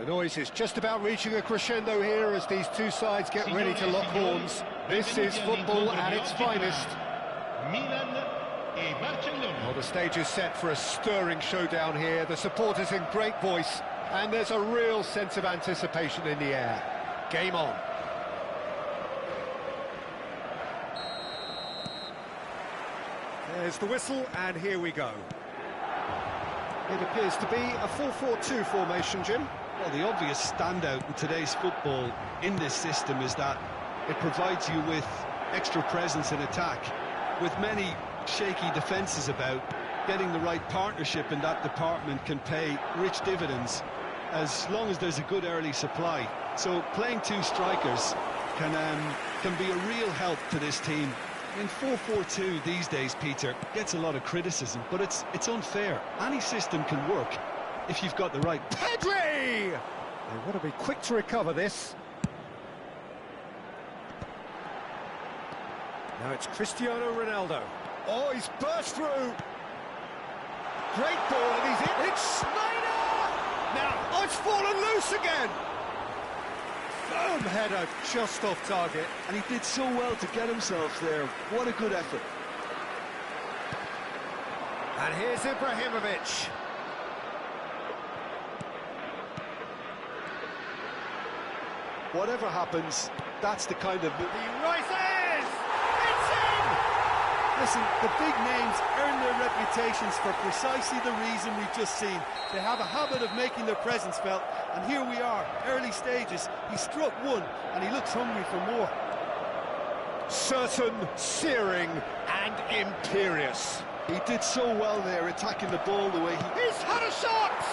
The noise is just about reaching a crescendo here as these two sides get ready to lock horns. This is football at its finest. Well, the stage is set for a stirring showdown here. The supporters in great voice, and there's a real sense of anticipation in the air. Game on. There's the whistle, and here we go. It appears to be a 4-4-2 formation, Jim. Well, the obvious standout in today's football in this system is that it provides you with extra presence in attack. With many shaky defences about, getting the right partnership in that department can pay rich dividends as long as there's a good early supply. So playing two strikers can be a real help to this team. In 4-4-2 these days, Peter, gets a lot of criticism, but it's unfair. Any system can work if you've got the right... Pedri! They want to be quick to recover this. Now it's Cristiano Ronaldo. Oh, he's burst through. Great ball, and he's in. It's Snyder! Now, oh, it's fallen loose again. Firm header, just off target. And he did so well to get himself there. What a good effort. And here's Ibrahimovic. Whatever happens, that's the kind of... He rises! It's in! Listen, the big names earn their reputations for precisely the reason we've just seen. They have a habit of making their presence felt, and here we are, early stages. He struck one, and he looks hungry for more. Certain, searing, and imperious. He did so well there, attacking the ball the way he... He's had a shot!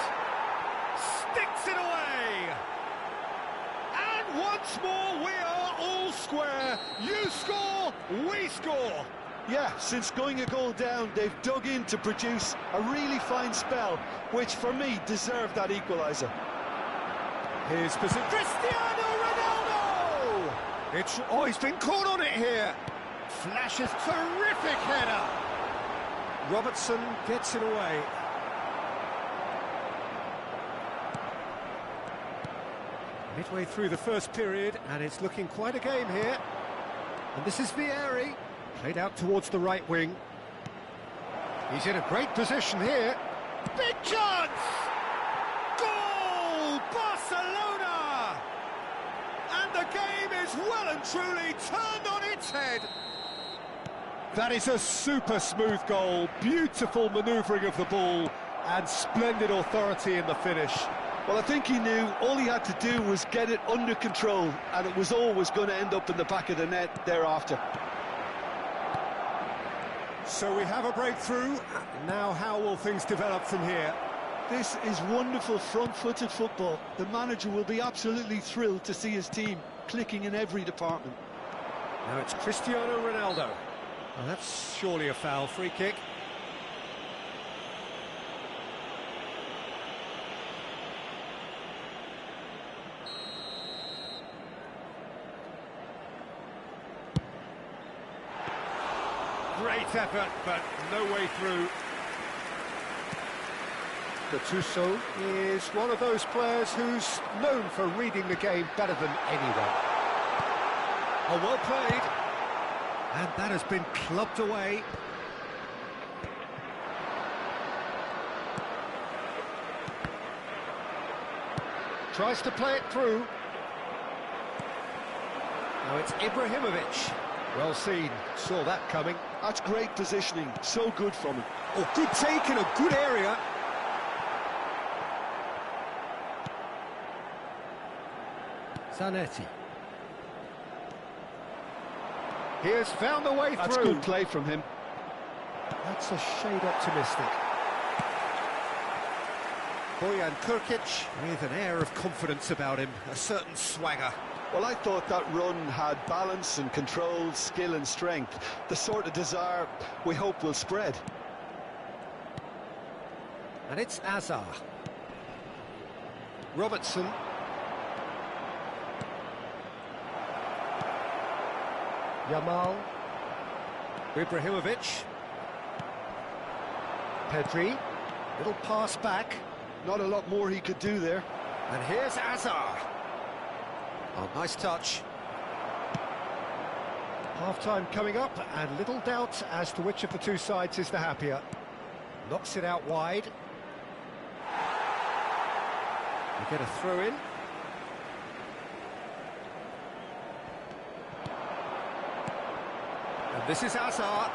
Sticks it away! And once more, we are all square. You score, we score. Yeah, since going a goal down, they've dug in to produce a really fine spell, which for me deserved that equaliser. Here's Cristiano Ronaldo! He's been caught on it here. Flashes, terrific header. Robertson gets it away. Midway through the first period, and it's looking quite a game here. And this is Vieri. Played out towards the right wing. He's in a great position here. Big chance! Goal! Barcelona! And the game is well and truly turned on its head. That is a super smooth goal. Beautiful manoeuvring of the ball and splendid authority in the finish. Well, I think he knew all he had to do was get it under control, and it was always going to end up in the back of the net thereafter. So we have a breakthrough. Now how will things develop from here? This is wonderful front-footed football. The manager will be absolutely thrilled to see his team clicking in every department. Now it's Cristiano Ronaldo. Well, that's surely a foul. Free kick. Great effort, but no way through. Gattuso is one of those players who's known for reading the game better than anyone. Oh, well played. And that has been clubbed away. Tries to play it through. Now it's Ibrahimovic. Well seen, saw that coming. That's great positioning, so good from him. Oh, good take in a good area. Zanetti. He has found a way through. That's good play from him. That's a shade optimistic. Bojan Krkić with an air of confidence about him, a certain swagger. Well, I thought that run had balance and control, skill and strength, the sort of desire we hope will spread. And it's Azar. Robertson. Yamal. Ibrahimovic. Pedri. Little pass back. Not a lot more he could do there. And here's Azar. Oh, nice touch. Half-time coming up, and little doubt as to which of the two sides is the happier. Knocks it out wide. We get a throw in. And this is Azar.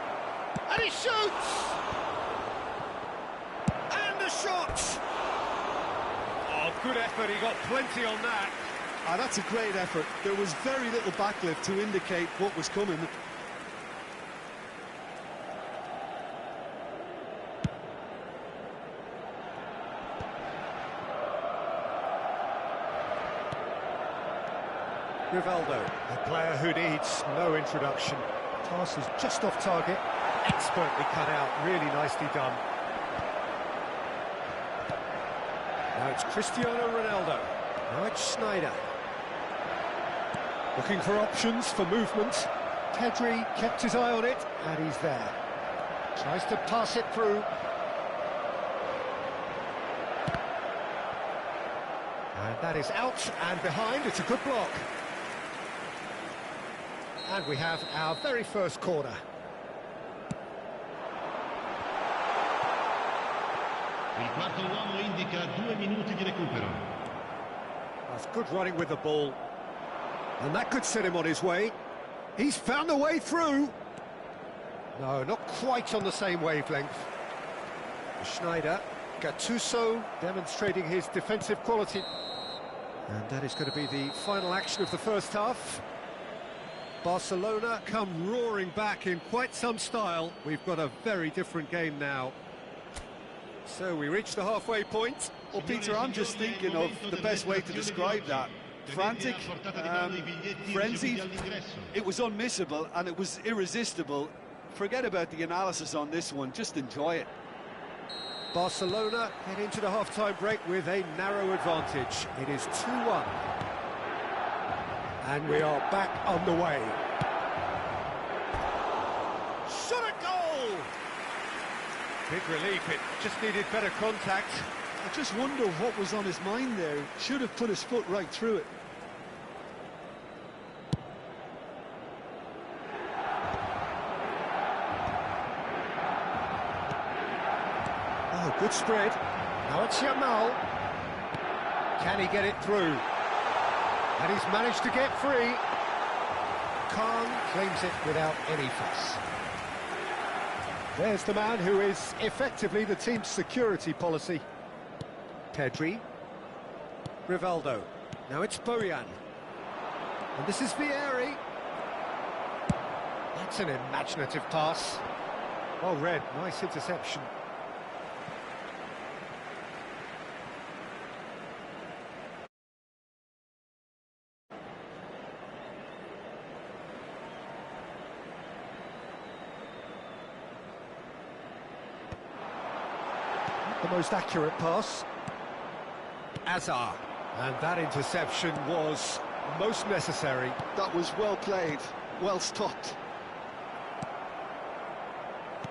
And he shoots! And a shot! Oh, good effort, he got plenty on that. Ah, that's a great effort. There was very little backlift to indicate what was coming. Rivaldo, a player who needs no introduction. Pass is just off target, expertly cut out, really nicely done. Now it's Cristiano Ronaldo. Now it's Schneider. Looking for options for movement. Pedri kept his eye on it, and he's there. Tries to pass it through. And that is out and behind. It's a good block. And we have our very first corner. Il quarto uomo indica 2 minuti di recupero. That's good running with the ball. And that could set him on his way. He's found a way through. No, not quite on the same wavelength. Schneider, Gattuso demonstrating his defensive quality. And that is going to be the final action of the first half. Barcelona come roaring back in quite some style. We've got a very different game now. So we reach the halfway point. Well, Peter, I'm just thinking of the best way to describe that. Frantic, frenzied, it was unmissable and it was irresistible. Forget about the analysis on this one, just enjoy it. Barcelona head into the half-time break with a narrow advantage. It is 2-1. And we are back on the way. Shot a goal! Big relief, it just needed better contact. I just wonder what was on his mind there. Should have put his foot right through it. Oh, good spread. Now it's Yamal. Can he get it through? And he's managed to get free. Khan claims it without any fuss. There's the man who is effectively the team's security policy. Pedri. Rivaldo. Now it's Bojan. And this is Vieri. That's an imaginative pass. Well read, nice interception. The most accurate pass. Azar. And that interception was most necessary. That was well played, well stopped.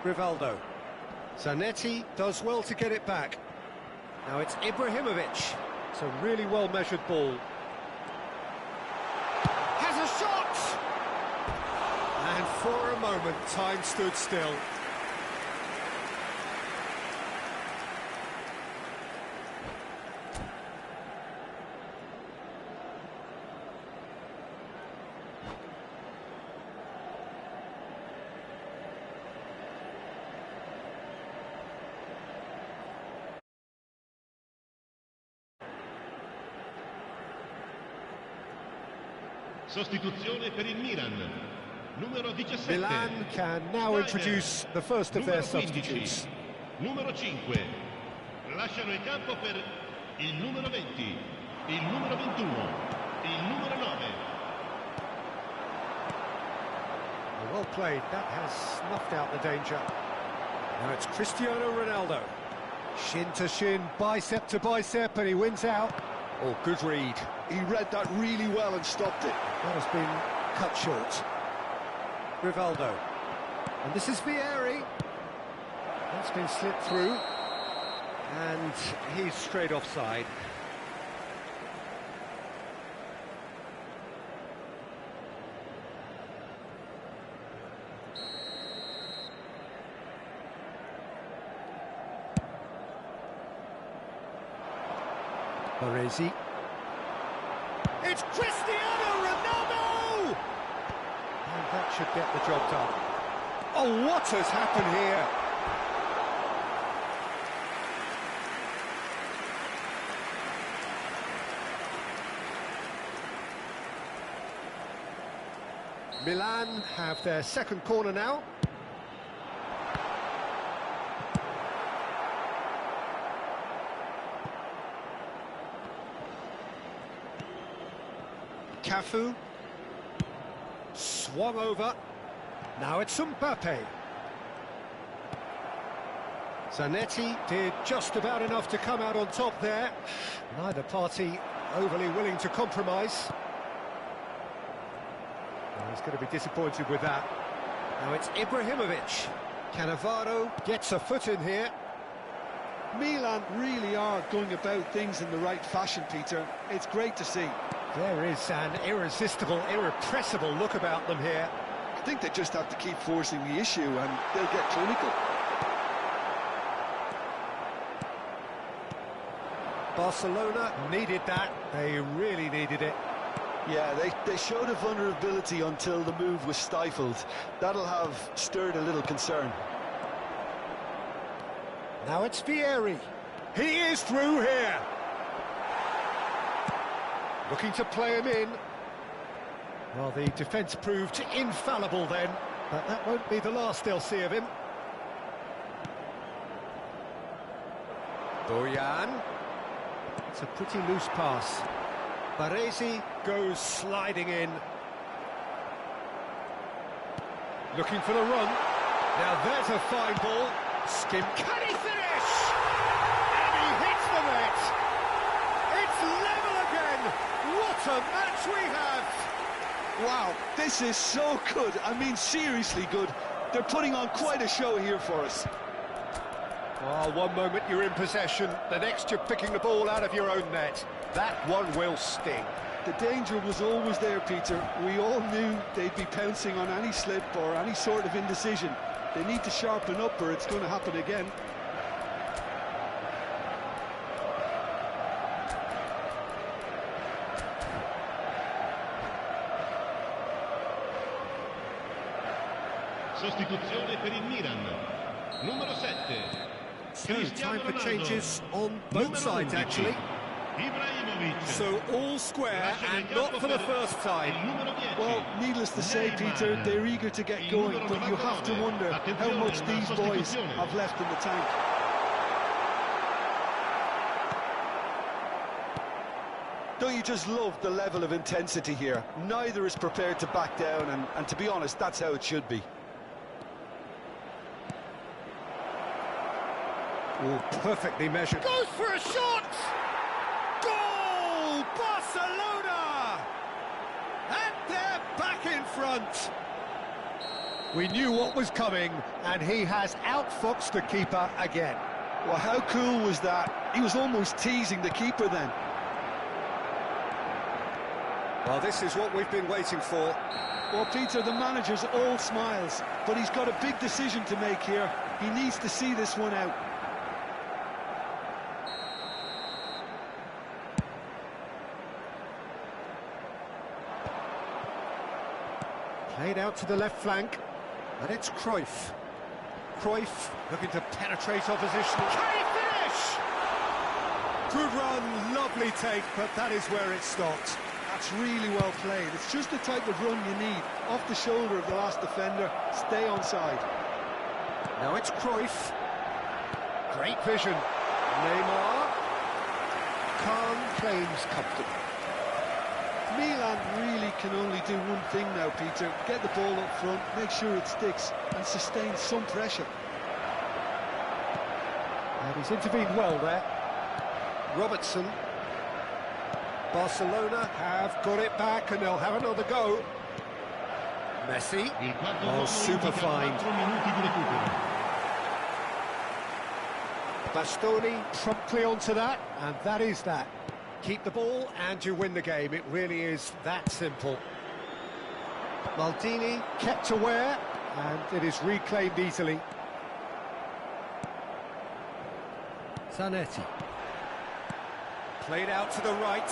Rivaldo. Zanetti does well to get it back. Now it's Ibrahimovic. It's a really well-measured ball. Has a shot! And for a moment, time stood still. Sostituzione per il Milan. Numero 17. Milan can now introduce the first of their substitutes. Numero 5. Lasciano il campo per il numero 20, il numero 21, il numero 9. Well played, that has snuffed out the danger. Now it's Cristiano Ronaldo. Shin to shin, bicep to bicep, and he wins out. Oh, good read. He read that really well and stopped it. That has been cut short. Rivaldo. And this is Vieri. That's been slipped through. And he's straight offside. Baresi. It's Cristiano Ronaldo! And that should get the job done. Oh, what has happened here? Milan have their second corner now. Cafu. Swung over. Now it's Mbappe. Zanetti did just about enough to come out on top there. Neither party overly willing to compromise. Well, he's going to be disappointed with that. Now it's Ibrahimovic. Cannavaro gets a foot in here. Milan really are going about things in the right fashion, Peter. It's great to see. There is an irresistible, irrepressible look about them here. I think they just have to keep forcing the issue and they'll get clinical. Barcelona needed that. They really needed it. Yeah, they showed a vulnerability until the move was stifled. That'll have stirred a little concern. Now it's Vieri. He is through here. Looking to play him in. Well, the defence proved infallible then, but that won't be the last they'll see of him. Boyan. It's a pretty loose pass. Baresi goes sliding in. Looking for the run. Now there's a fine ball. Skim. Can he finish? And he hits the net. It's level again. What a match we have. Wow, this is so good. I mean, seriously good. They're putting on quite a show here for us. Oh, one moment you're in possession, the next you're picking the ball out of your own net. That one will sting. The danger was always there, Peter. We all knew they'd be pouncing on any slip or any sort of indecision. They need to sharpen up or it's going to happen again. Sostituzione per il Milan. Numero 7. So, time for changes on both sides, actually. So, all square and not for the first time. Well, needless to say, Peter, they're eager to get going, but you have to wonder how much these boys have left in the tank. Don't you just love the level of intensity here? Neither is prepared to back down, and to be honest, that's how it should be. Oh, perfectly measured. Goes for a shot! Goal! Barcelona! And they're back in front. We knew what was coming, and he has outfoxed the keeper again. Well, how cool was that? He was almost teasing the keeper then. Well, this is what we've been waiting for. Well, Peter, the manager's all smiles, but he's got a big decision to make here. He needs to see this one out. Played out to the left flank, and it's Cruyff. Cruyff looking to penetrate opposition. Can he finish? Good run, lovely take, but that is where it stopped. That's really well played. It's just the type of run you need. Off the shoulder of the last defender, stay onside. Now it's Cruyff. Great vision. Neymar. Calm claims comfortable. Milan really can only do one thing now, Peter. Get the ball up front, make sure it sticks, and sustain some pressure. And he's intervened well there. Robertson. Barcelona have got it back, and they'll have another go. Messi. Oh, super fine. Bastoni promptly onto that, and that is that. Keep the ball and you win the game. It really is that simple. Maldini kept aware, and it is reclaimed easily. Zanetti. Played out to the right.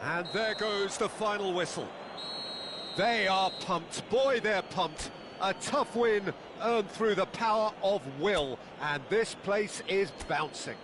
And there goes the final whistle. They are pumped. Boy, they're pumped. A tough win earned through the power of will, and this place is bouncing.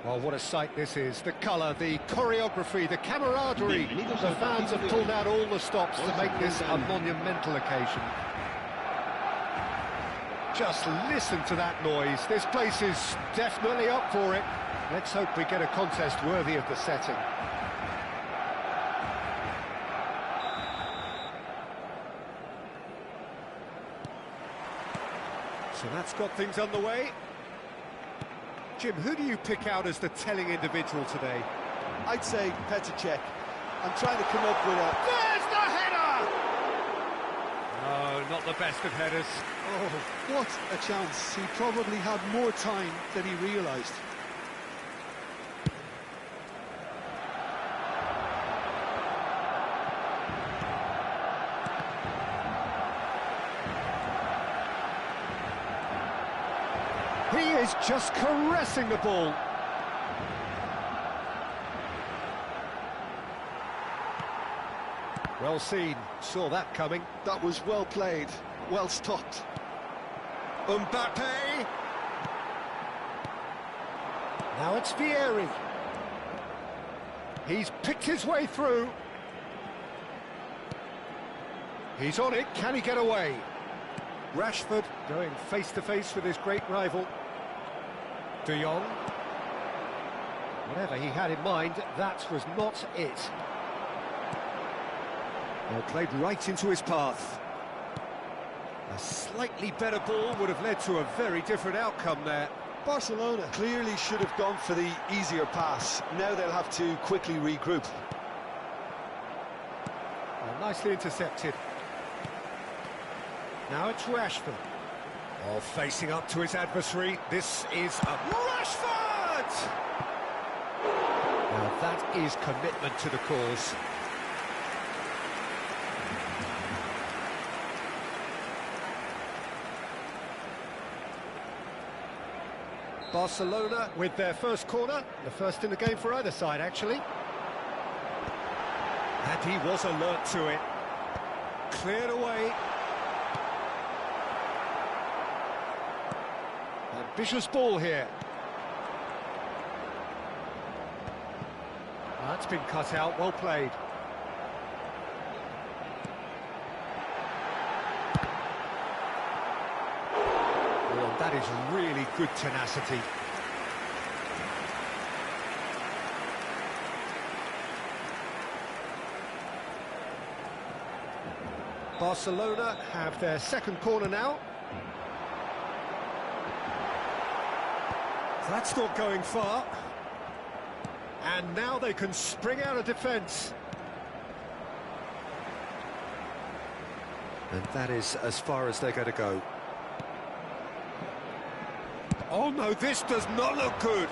Well, what a sight this is. The colour, the choreography, the camaraderie. The fans have pulled out all the stops to make this a monumental occasion. Just listen to that noise. This place is definitely up for it. Let's hope we get a contest worthy of the setting. So that's got things underway. Jim, who do you pick out as the telling individual today? I'd say Petr Cech. I'm trying to come up with a... There's the header! No, not the best of headers. Oh, what a chance. He probably had more time than he realised. He is just caressing the ball. Well seen, saw that coming. That was well played, well stopped. Mbappe. Now it's Vieri. He's picked his way through. He's on it, can he get away? Rashford going face-to-face with his great rival. De Jong. Whatever he had in mind, that was not it. Well, played right into his path. A slightly better ball would have led to a very different outcome there. Barcelona clearly should have gone for the easier pass. Now they'll have to quickly regroup. Well, nicely intercepted. Now it's Rashford. Oh, facing up to his adversary. This is a Rashford! Now that is commitment to the cause. Barcelona with their first corner, the first in the game for either side, actually. And he was alert to it. Cleared away. Ambitious ball here. That's been cut out, well played. Oh, that is really good tenacity. Barcelona have their second corner now. That's not going far. And now they can spring out of defence. And that is as far as they're going to go. Oh no, this does not look good.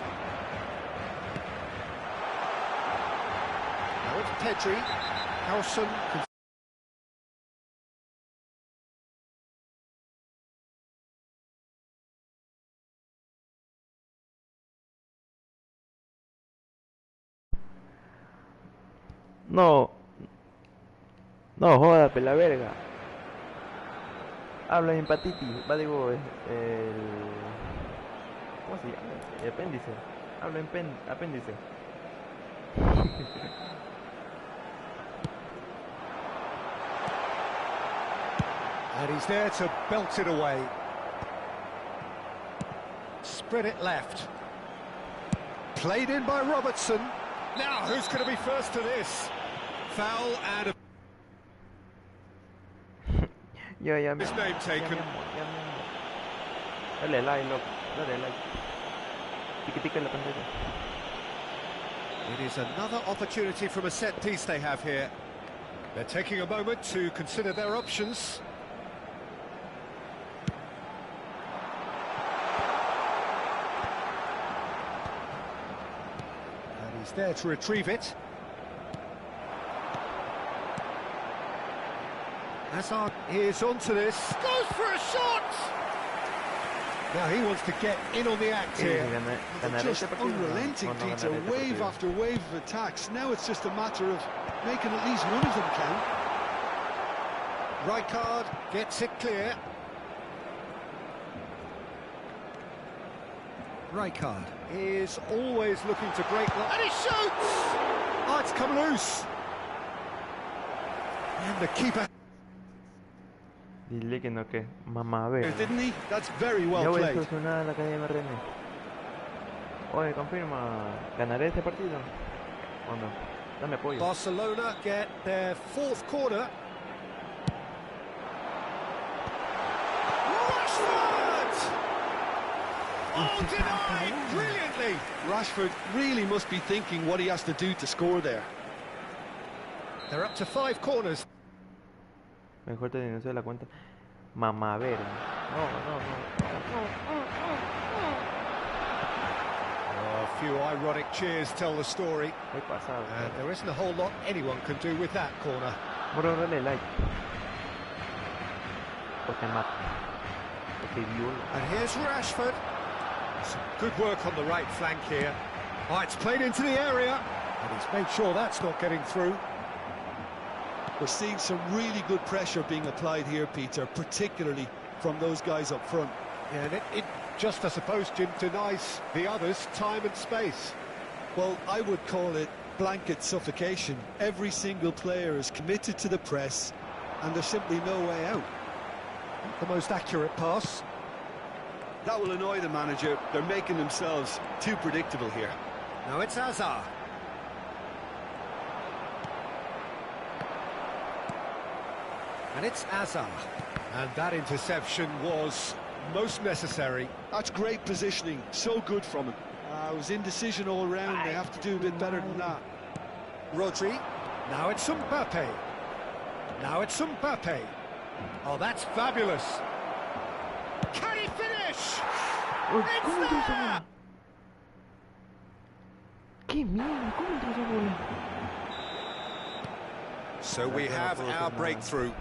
Now it's Pedri. Howson. No, no joda, pela verga. Habla de empatitis, va digo, ¿cómo se llama? El apéndice. Habla en apéndice. And he's there to belt it away. Spread it left. Played in by Robertson. Now, who's going to be first to this? Foul and a... Ya His name taken. Dale like, loco. Dale like. Tica en la pantalla. It is another opportunity from a set piece they have here. They're taking a moment to consider their options. And he's there to retrieve it. Hazard is onto this. Goes for a shot! Now he wants to get in on the act here. Just unrelenting, Peter, wave after wave of attacks. Now it's just a matter of making at least one of them count. Rijkaard gets it clear. Rijkaard is always looking to break... And he shoots! Oh, it's come loose. And the keeper... Dile que no, que mamá ve. Didn't he? That's very well played. Ya voy a solucionar la cadena de René. Oye, confirma, ¿ganaré este partido? ¿O no? Dame apoyo. Barcelona get their fourth corner. Rashford! Oh, denied brilliantly! Rashford really must be thinking what he has to do to score there. They're up to 5 corners. Mejor te denuncio de la cuenta. Mamá ver. No. Oh, a few ironic cheers tell the story. Muy pasado. And there isn't a whole lot anyone can do with that corner. Bro, dale like. O te mato. O te violo. And here's Rashford. Some good work on the right flank here. Oh, it's played into the area. And he's made sure that's not getting through. We're seeing some really good pressure being applied here, Peter, particularly from those guys up front. Yeah, and it just, I suppose, Jim, denies the others time and space. Well, I would call it blanket suffocation. Every single player is committed to the press, and there's simply no way out. Not the most accurate pass. That will annoy the manager. They're making themselves too predictable here. Now it's Hazard. And it's Hazard. And that interception was most necessary. That's great positioning, so good from him. It was indecision all round. They have to do a bit better than that. Rodri. Now it's Mbappe. Now it's Mbappe. Oh, that's fabulous. Can he finish? It's there! ¡Qué mierda! ¿Cómo entró esa bola? So we have our breakthrough.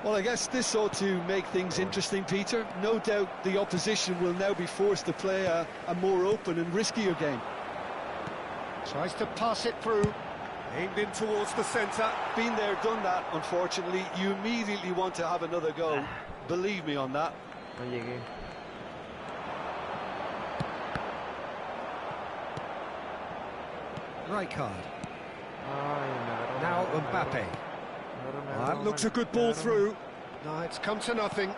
Well, I guess this ought to make things interesting, Peter. No doubt the opposition will now be forced to play a more open and riskier game. Tries to pass it through. Aimed in towards the centre. Been there, done that, unfortunately. You immediately want to have another go. Believe me on that. No llegué. Right card. Ay, Now Mbappe. That looks a good ball through. No, it's come to nothing.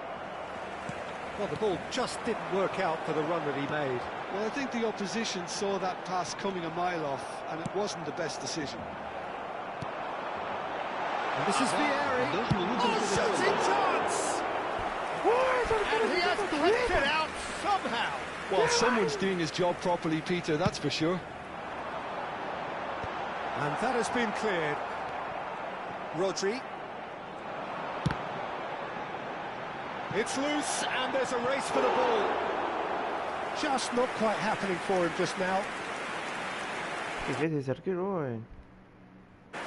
Well, the ball just didn't work out for the run that he made. Well, I think the opposition saw that pass coming a mile off, and it wasn't the best decision. And this is Vieri. Oh, shooting chance! And he has clipped it out somehow. Well, someone's doing his job properly, Peter, that's for sure. And that has been cleared. Rodri. It's loose, and there's a race for the ball. Just not quite happening for him just now. ¿Qué es ese arquero, eh?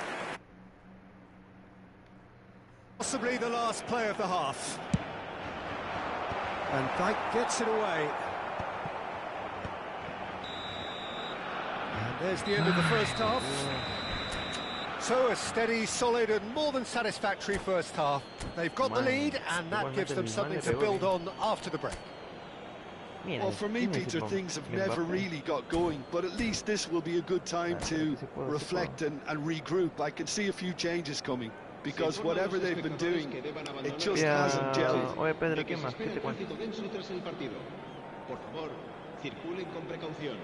Possibly the last play of the half. And Dyke gets it away. And there's the end of the first half. So a steady, solid and more than satisfactory first half. They've got the lead and that gives them something to build on after the break. Well, for me, Peter, things have never really got going, but at least this will be a good time to reflect and regroup. I can see a few changes coming, because whatever they've been doing, it just hasn't gelled. Oye, Pedro, ¿qué más? ¿Qué te cuento? Por favor, circulen con precaución.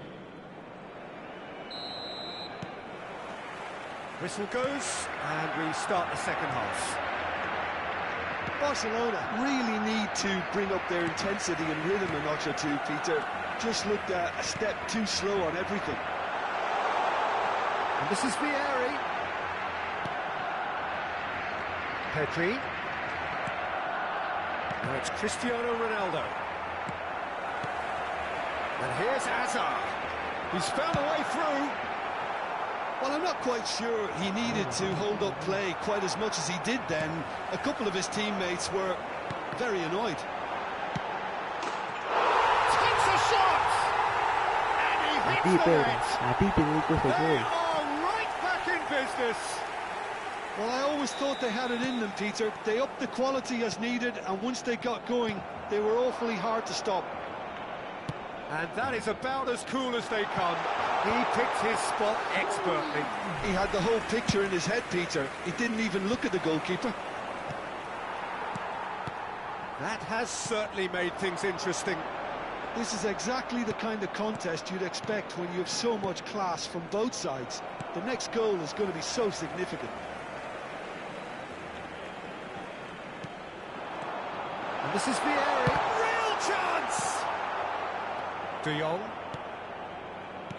Whistle goes, and we start the second half. Barcelona really need to bring up their intensity and rhythm a notch or two, Peter. Just looked a step too slow on everything. And this is Vieri. Pedri. Now it's Cristiano Ronaldo. And here's Hazard. He's found a way through. Well, I'm not quite sure he needed to hold up play quite as much as he did then. A couple of his teammates were very annoyed. Takes a shot! And he hits the net. They are right back in business. Well, I always thought they had it in them, Peter. They upped the quality as needed, and once they got going, they were awfully hard to stop. And that is about as cool as they come. He picked his spot expertly. He had the whole picture in his head, Peter. He didn't even look at the goalkeeper. That has certainly made things interesting. This is exactly the kind of contest you'd expect when you have so much class from both sides. The next goal is going to be so significant. And this is Vieri. Real chance! De Jong.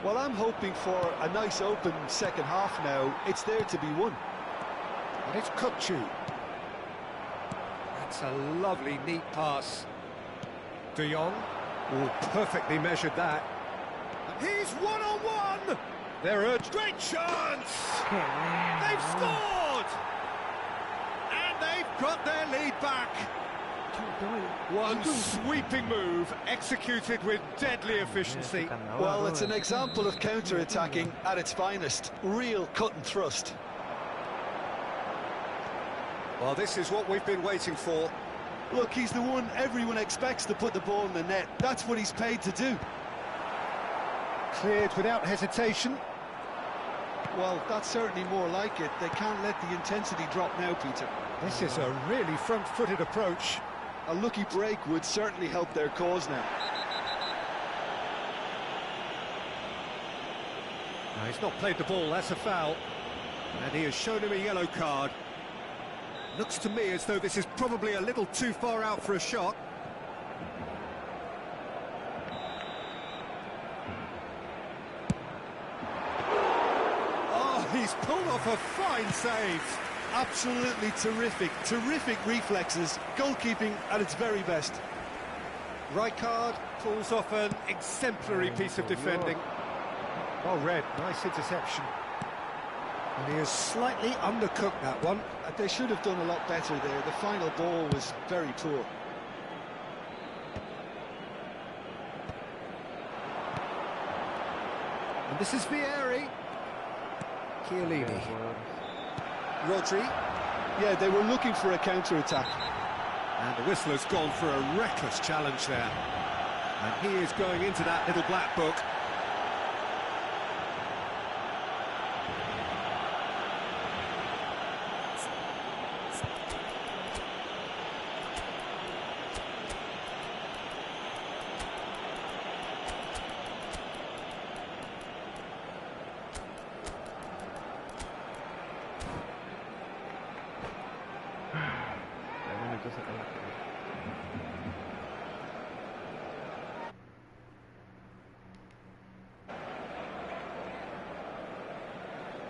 Well, I'm hoping for a nice open second half now. It's there to be won. And it's Kukcu. That's a lovely, neat pass. De Jong. Oh, perfectly measured that. And he's one-on-one! They're urged. Great chance! They've scored! And they've got their lead back. One sweeping move, executed with deadly efficiency. Well, it's an example of counter-attacking at its finest. Real cut and thrust. Well, this is what we've been waiting for. Look, he's the one everyone expects to put the ball in the net. That's what he's paid to do. Cleared without hesitation. Well, that's certainly more like it. They can't let the intensity drop now, Peter. This is a really front-footed approach. A lucky break would certainly help their cause now. No, he's not played the ball, that's a foul. And he has shown him a yellow card. Looks to me as though this is probably a little too far out for a shot. Oh, he's pulled off a fine save. Absolutely terrific, terrific reflexes, goalkeeping at its very best. Right card, pulls off an exemplary piece of defending. Well read, nice interception. And he has slightly undercooked that one. They should have done a lot better there. The final ball was very poor. And this is Vieri. Chiellini. Rodri. Yeah, they were looking for a counter-attack. And the whistle has gone for a reckless challenge there. And he is going into that little black book.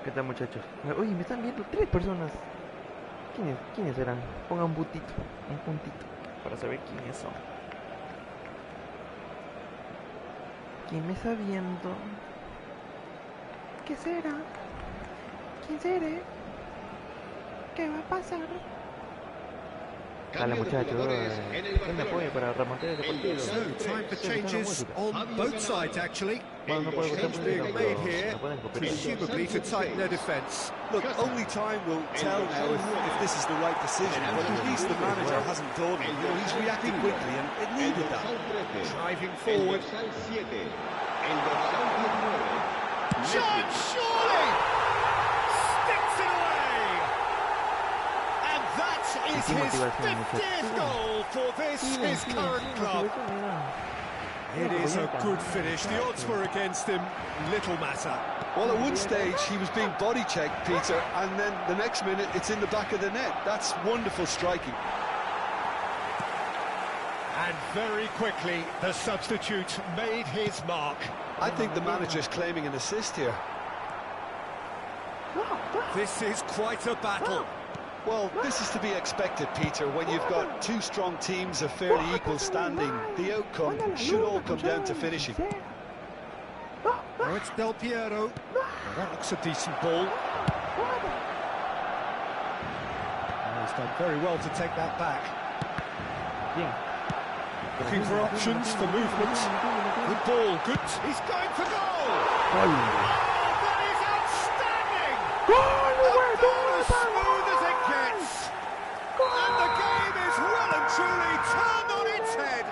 ¿Qué tal, muchachos? Oye, me están viendo 3 personas. ¿Quiénes serán? Pongan un puntito para saber quiénes son. ¿Quién me está viendo? ¿Qué será? ¿Quién seré? ¿Qué va a pasar? Dale, muchachos, que me apoye para rematar este partido. So, time for changes on both sides, actually. Change being made here, presumably to tighten their defence. Look, only time will tell now if this is the right decision, but at least the manager hasn't done it. You know, he's reacted quickly and it needed that. Driving forward. Chance, surely! Sticks it away! And that is his 50th goal for his current club. It is a good finish. The odds were against him. Little matter. Well, at one stage, he was being body-checked, Peter, and then the next minute, it's in the back of the net. That's wonderful striking. And very quickly, the substitute made his mark. I think the manager's claiming an assist here. This is quite a battle. Well, this is to be expected, Peter, when you've got 2 strong teams of fairly equal standing. The outcome should all come down to finishing. Oh, it's Del Piero. Well, that looks a decent ball. Oh, he's done very well to take that back. Looking for options for movement. Good ball, good. He's going for goal! Oh, that is outstanding! About as smooth as it gets! And the game is well and truly turned on its head!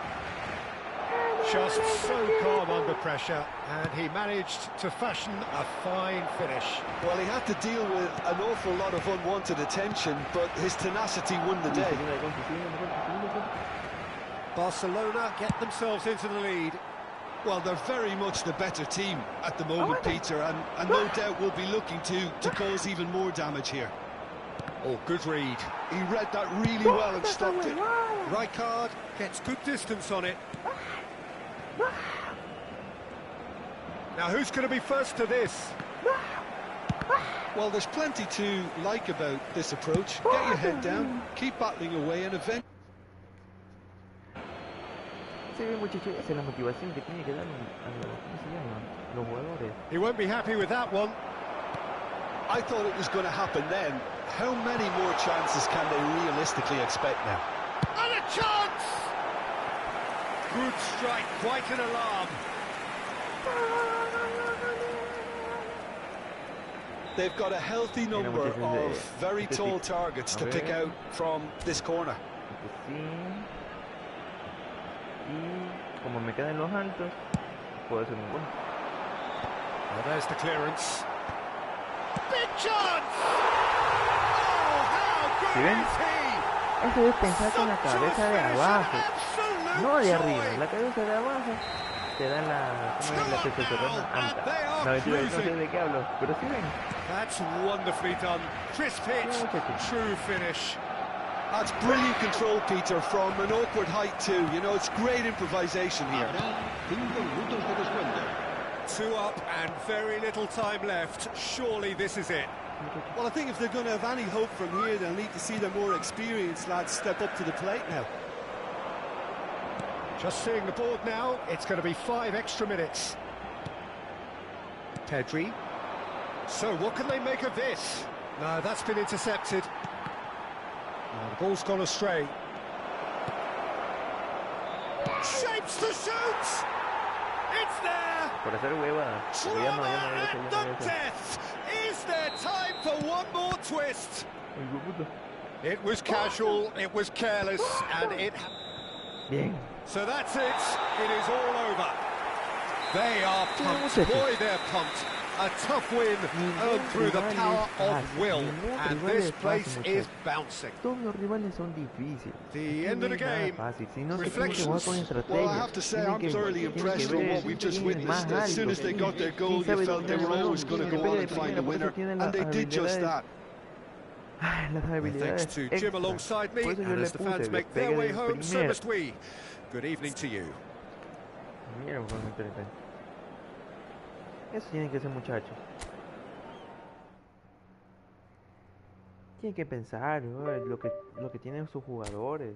Just so calm under pressure, and he managed to fashion a fine finish. Well, he had to deal with an awful lot of unwanted attention, but his tenacity won the day. Barcelona get themselves into the lead. Well, they're very much the better team at the moment, Peter, and no doubt will be looking to cause even more damage here. Oh, good read. He read that really well and stopped it. Right card, gets good distance on it. Now, who's going to be first to this? Well, there's plenty to like about this approach. Get your head down, keep battling away, and eventually... Se ve, muchachos, esa es la motivación que tiene que dar ¿cómo se llama? Los jugadores. He won't be happy with that one. I thought it was going to happen then. How many more chances can they realistically expect now? And a chance! Good strike, quite an alarm. They've got a healthy number of very tall targets to pick out from this corner. Y como me quedan los altos, puedo hacer un gol. Well, there's the clearance. chance! Oh, how ¿Sí good ven? is he? Eso es pensar con la Sumptuous cabeza de finish, abajo, absolute no de joy. arriba. La cabeza de abajo te dan la... ¿Cómo es la testosterona alta? No, mentira, no sé de qué hablo, pero sí ven. That's wonderfully done. Crisp hit, Sí, muchachos. true finish. That's brilliant control, Peter, from an awkward height too. You know, it's great improvisation here. Habrá 5 minutos de descuento. 2 up and very little time left. Surely this is it. Well, I think if they're going to have any hope from here, they'll need to see their more experienced lads step up to the plate now. Just seeing the board now, it's going to be 5 extra minutes. Pedri. So what can they make of this? No, that's been intercepted. No, the ball's gone astray. Shapes to shoot! It's there! Por hacer hueva. Porque ya no, Drama ya no, and ya the no. death! Is there time for one more twist? Ay, hijo de puta. It was casual, it was careless, and it... Bien. So that's it. It is all over. They are pumped. muchachos. Boy, they're pumped. A tough win earned through the power of will. And this place is bouncing. Todos los rivales son difíciles. The Aquí end no of the hay nada game. fácil. Si no se tiene que Reflections. jugar con estrategia. Well, I have to say, Tienen I'm que- thoroughly tienen que impressed ver with what we've just quién es witnessed. más As soon alto, as they got their quién goal, you sabe felt they dominar were el always balón, going to quién go on le and pega de find a primera, por eso winner, tiene and they did just habilidades- that. Las habilidades Thanks to Jim extra. alongside me, Por eso yo and le as the fans puse, make their despegue way de home, so primera. must we. Good evening to you. Mira, por mi pereta. Eso tienen que ser muchachos. Tienen que pensar, ¿no? lo que tienen sus jugadores.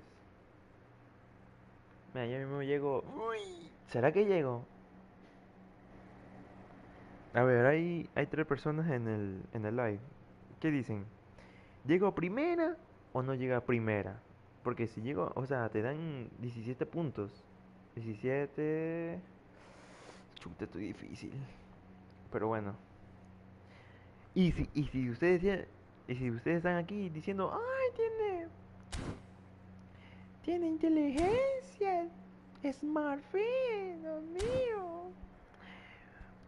Mira, yo mismo llego. Uy, ¿será que llego? A ver, hay 3 personas en el live. ¿Qué dicen? ¿Llego a primera o no llega a primera? Porque si llego, o sea, te dan 17 puntos. 17. Chuta, esto es difícil. Pero bueno. Y si ustedes están aquí diciendo, ay, tiene inteligencia, smartphone, Dios mío.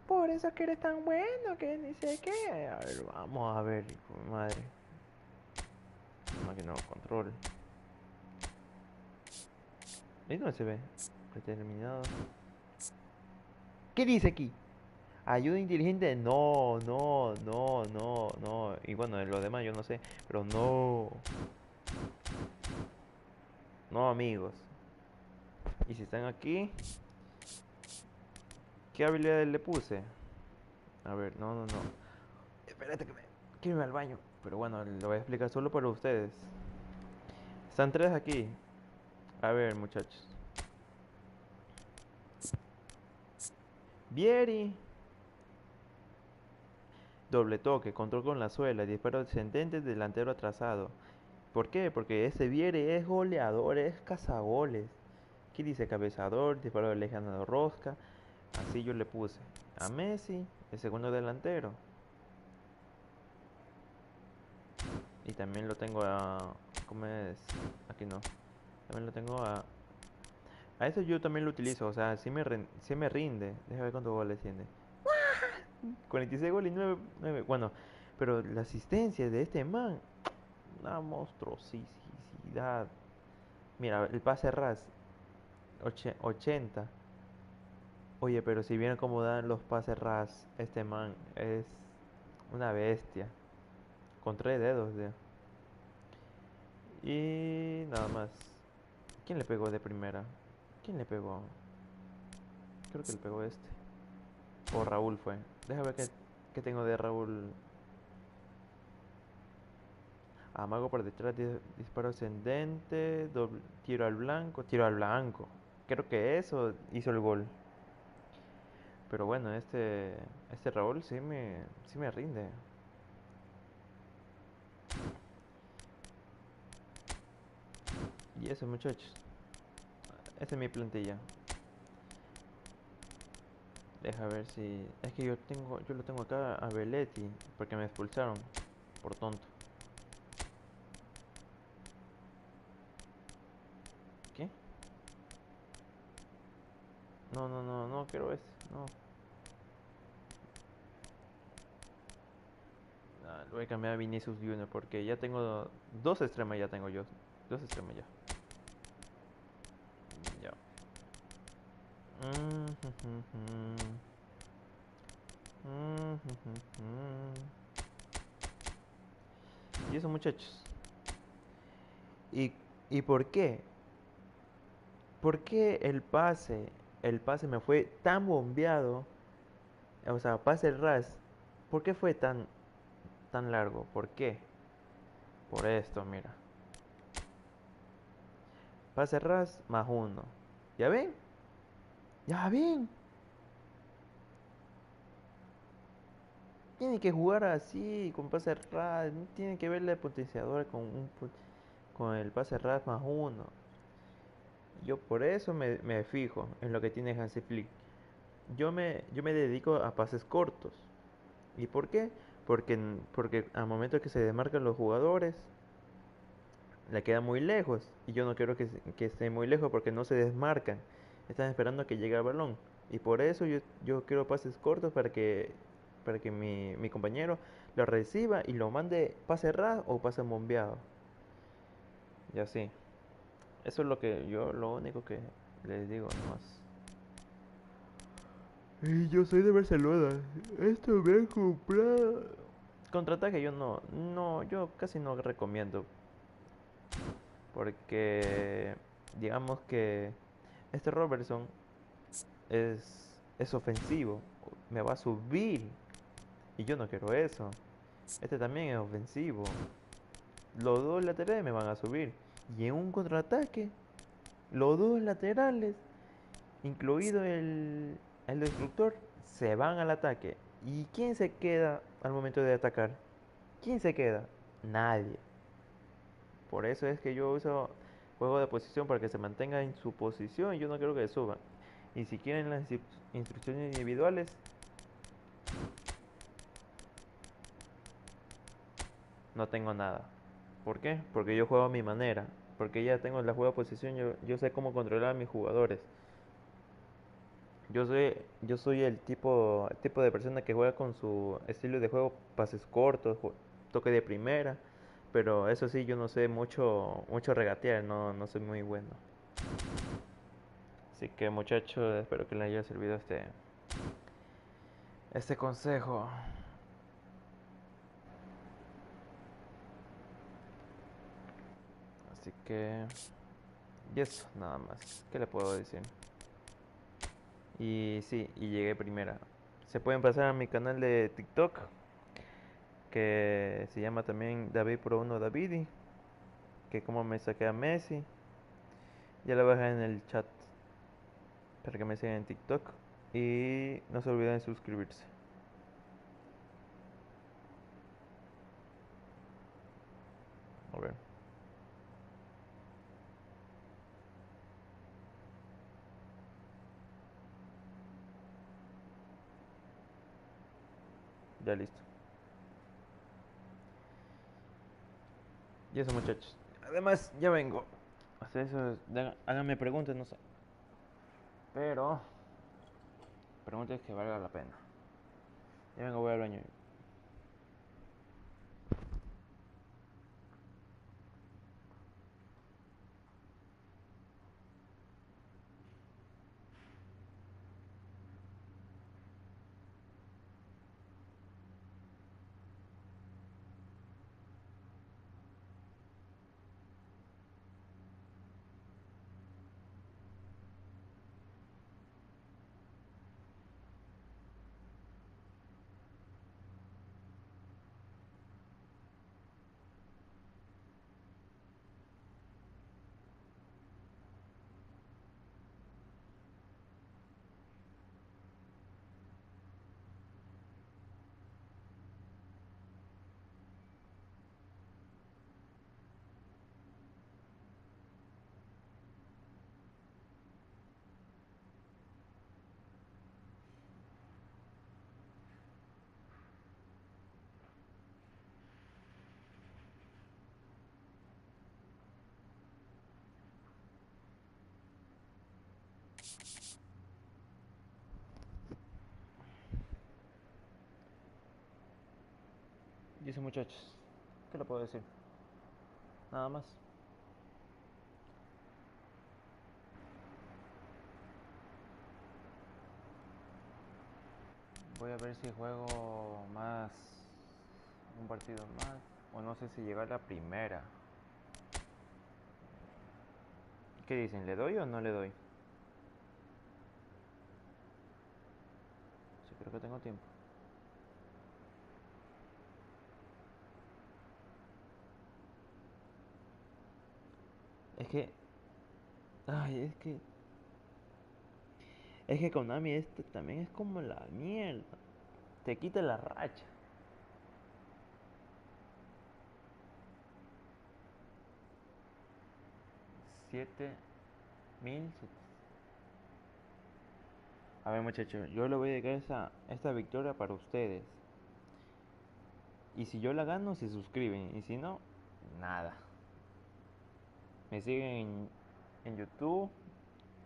Por eso que eres tan bueno, que ni sé qué. A ver, vamos a ver, hijo de madre. Más que no, control. Ahí no se ve. Predeterminado. ¿Qué dice aquí? Ayuda inteligente, no. Y bueno, lo demás yo no sé, pero no. No, amigos. Y si están aquí, ¿qué habilidades le puse? A ver, no. Espérate que quiero irme al baño. Pero bueno, lo voy a explicar solo para ustedes. Están 3 aquí. A ver, muchachos. Vieri. Doble toque, control con la suela, disparo descendente, delantero atrasado. ¿Por qué? Porque ese Vieri es goleador, es cazagoles. Aquí dice cabezador, disparo de lejano rosca. Así yo le puse. A Messi, el segundo delantero. Y también lo tengo a... ¿Cómo es? Aquí no. También lo tengo a... A eso yo también lo utilizo, o sea, sí me rinde. Déjame ver cuántos goles tiene. 46 goles y 9. Bueno, pero la asistencia de este man, una monstruosidad. Mira, el pase ras, 80. Oye, pero si vieron cómo dan los pases ras, este man es una bestia. Con 3 dedos, tío. Y nada más. ¿Quién le pegó de primera? ¿Quién le pegó? Creo que le pegó este. O Raúl fue. Déjame ver qué tengo de Raúl. Amago por detrás, disparo ascendente, tiro al blanco, tiro al blanco. Creo que eso hizo el gol. Pero bueno, este Raúl sí me rinde. Y eso, muchachos. Esta es mi plantilla. Deja ver si... Es que yo lo tengo acá a Belletti, porque me expulsaron por tonto. ¿Qué? No quiero ese, no. Lo voy a cambiar a Vinicius Junior porque ya tengo dos extremas, ya tengo yo. Dos extremas ya. Ya. Y eso, muchachos. ¿Y, y por qué? ¿Por qué el pase me fue tan bombeado? O sea, pase ras. ¿Por qué fue tan largo? ¿Por qué? Por esto, mira. Pase ras más uno. ¿Ya ven? ¿Ya ven? Tiene que jugar así, con pase ras. No tiene que verle el potenciador con el pase ras más uno. Yo por eso me fijo en lo que tiene Hansi Flick. Yo me dedico a pases cortos. ¿Y por qué? Porque al momento que se desmarcan los jugadores, le queda muy lejos. Y yo no quiero que esté muy lejos porque no se desmarcan. Están esperando a que llegue el balón. Y por eso yo quiero pases cortos para que mi compañero lo reciba y lo mande pase ras o pase bombeado. Y así. Eso es lo único que les digo nomás. Y yo soy de Barcelona. Esto me han comprado. Contraataque yo casi no recomiendo. Porque digamos que este Robertson es ofensivo. Me va a subir. Y yo no quiero eso. Este también es ofensivo. Los dos laterales me van a subir. Y en un contraataque, los dos laterales, incluido el destructor, se van al ataque. ¿Y quién se queda al momento de atacar? ¿Quién se queda? Nadie. Por eso es que yo uso juego de posición para que se mantenga en su posición y yo no quiero que suban. Y si quieren las instrucciones individuales, no tengo nada. ¿Por qué? Porque yo juego a mi manera. Porque ya tengo la juego de posición, yo sé cómo controlar a mis jugadores. Yo soy el tipo de persona que juega con su estilo de juego, pases cortos, toque de primera, pero eso sí, yo no sé mucho regatear, no soy muy bueno. Así que muchachos, espero que les haya servido este consejo. Así que, y eso, nada más. ¿Qué le puedo decir? Y sí, y llegué primera. Se pueden pasar a mi canal de TikTok, que se llama también David Pro 1 Davidi, que como me saqué a Messi. Ya lo voy a dejar en el chat para que me sigan en TikTok. Y no se olviden de suscribirse. A ver. Ya listo. Y eso, muchachos. Además, ya vengo. Hasta eso, háganme preguntas, no sé. Pero, preguntas que valga la pena. Ya vengo, voy al baño. Y eso, muchachos, ¿qué le puedo decir? Nada más. Voy a ver si juego más, un partido más, o no sé si llegar a la primera. ¿Qué dicen? ¿Le doy o no le doy? Sí, creo que tengo tiempo. Es que... Ay, es que Konami este también es como la mierda. Te quita la racha. Siete mil. A ver, muchachos, yo le voy a dedicar esta victoria para ustedes. Y si yo la gano, se suscriben. Y si no, nada. Me siguen en YouTube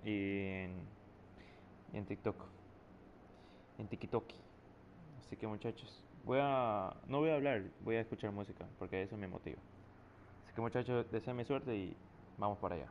y en TikTok. En TikTok. Así que, muchachos, no voy a hablar, voy a escuchar música, porque eso me motiva. Así que, muchachos, deseenme suerte y vamos para allá.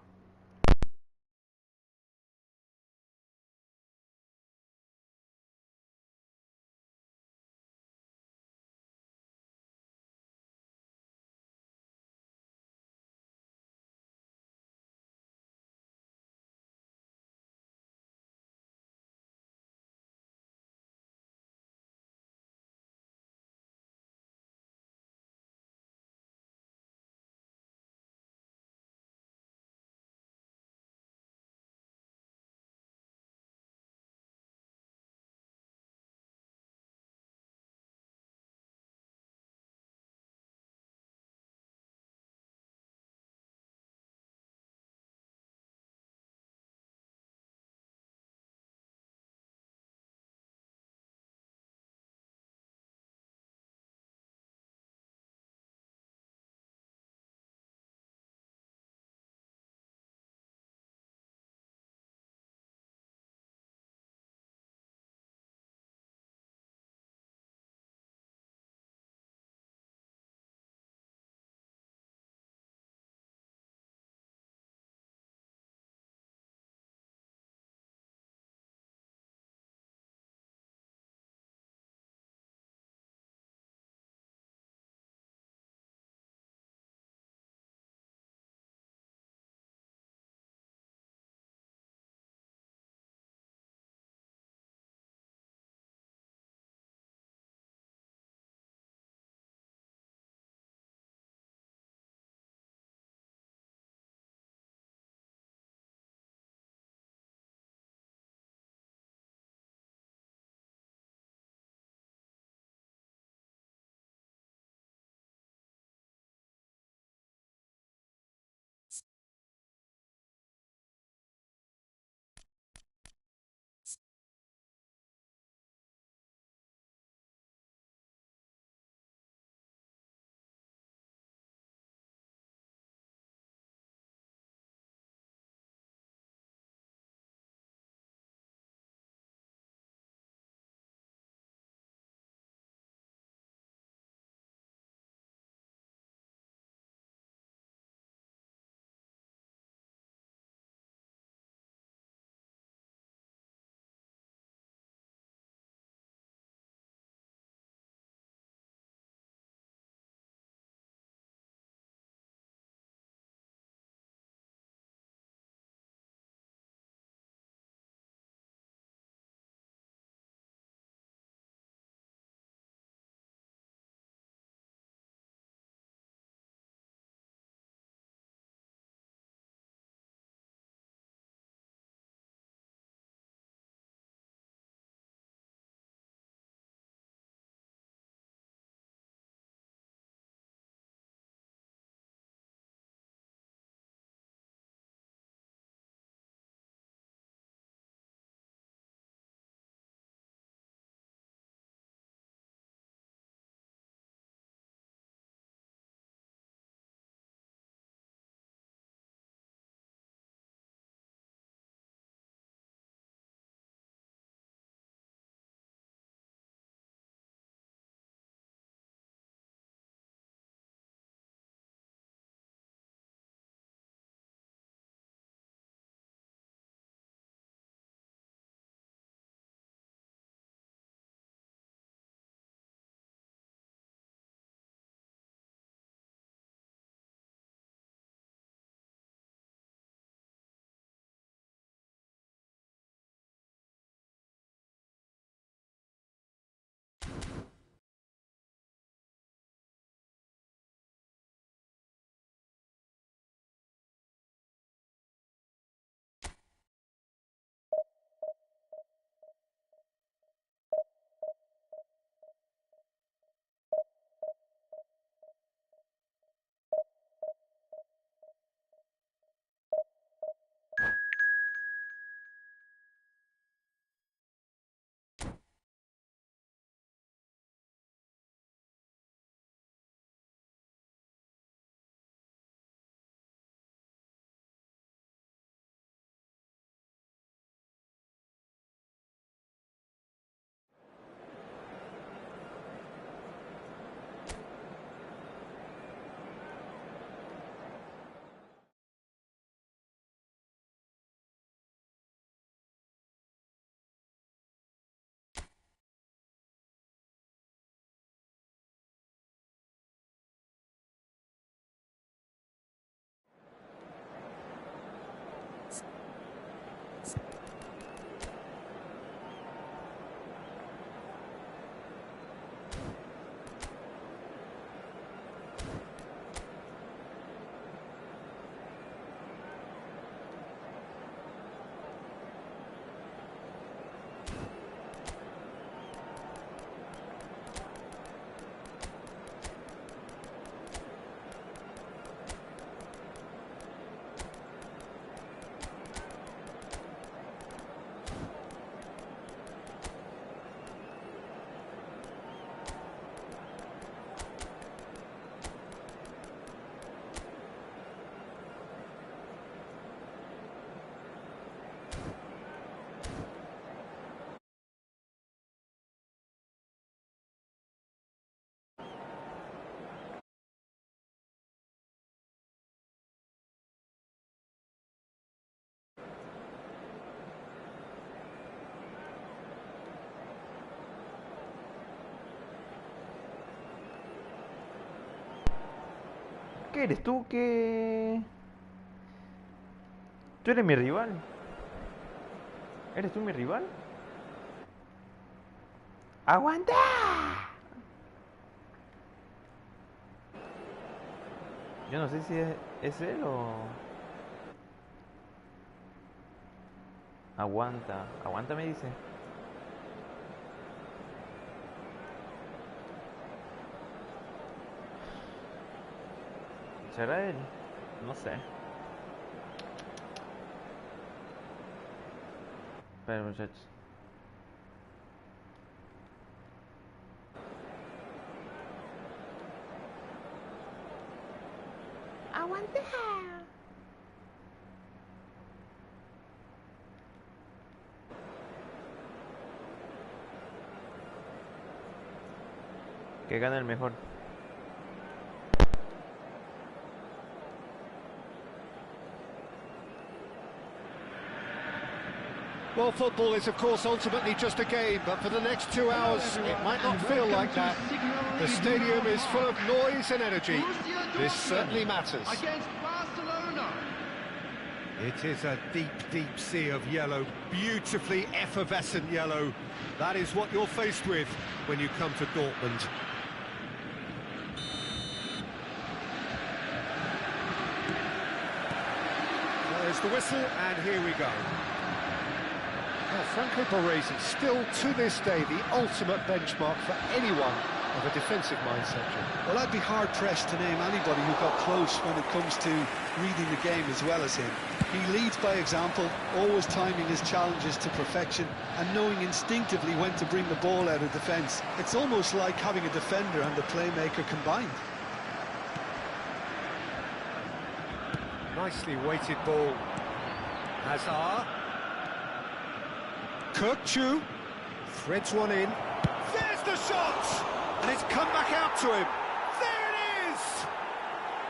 ¿Qué eres tú? ¿Qué? ¿Tú eres mi rival? ¿Eres tú mi rival? ¡Aguanta! Yo no sé si es él o... Aguanta. Aguanta me dice. ¿Será él? No sé. Espera, muchachos. ¡Aguanta! Que gane el mejor. Well, football is, of course, ultimately just a game, but for the next 2 hours, it might not feel like that. The stadium is full of noise and energy. This certainly matters. Against Barcelona. It is a deep, deep sea of yellow, beautifully effervescent yellow. That is what you're faced with when you come to Dortmund. There's the whistle, and here we go. Well, Franco Baresi is still, to this day, the ultimate benchmark for anyone of a defensive mindset. Well, I'd be hard-pressed to name anybody who got close when it comes to reading the game as well as him. He leads by example, always timing his challenges to perfection and knowing instinctively when to bring the ball out of defence. It's almost like having a defender and a playmaker combined. Nicely weighted ball. Hazard. Kirkchu threads one in. There's the shot! And it's come back out to him. There it is!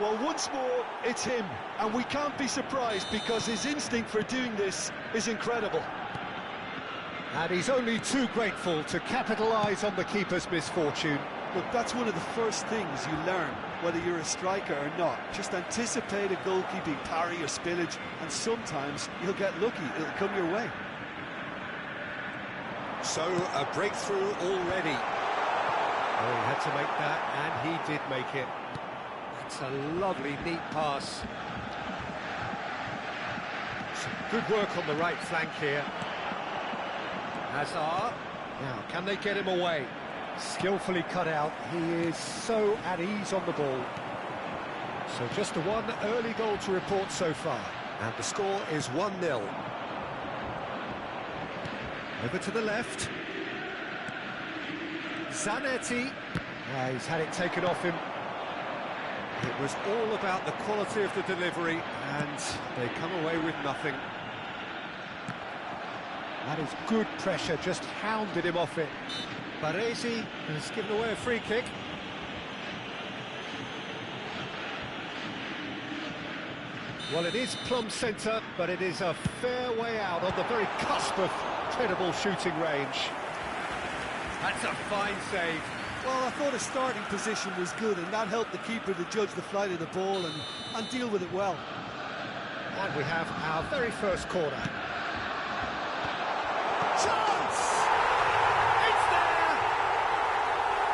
Well, once more, it's him. And we can't be surprised because his instinct for doing this is incredible. And he's only too grateful to capitalise on the keeper's misfortune. Look, that's one of the first things you learn, whether you're a striker or not. Just anticipate a goalkeeping parry or spillage, and sometimes you'll get lucky. It'll come your way. So, a breakthrough already. Oh, he had to make that, and he did make it. That's a lovely, neat pass. Some good work on the right flank here. Hazard. Now, can they get him away? Skillfully cut out. He is so at ease on the ball. So just the one early goal to report so far. And the score is 1-0. Over to the left. Zanetti. He's had it taken off him. It was all about the quality of the delivery, and they come away with nothing. That is good pressure, just hounded him off it. Baresi has given away a free kick. Well, it is plumb centre, but it is a fair way out on the very cusp of credible shooting range. That's a fine save. Well, I thought his starting position was good, and that helped the keeper to judge the flight of the ball and deal with it well. And we have our very first corner. Chance! It's there!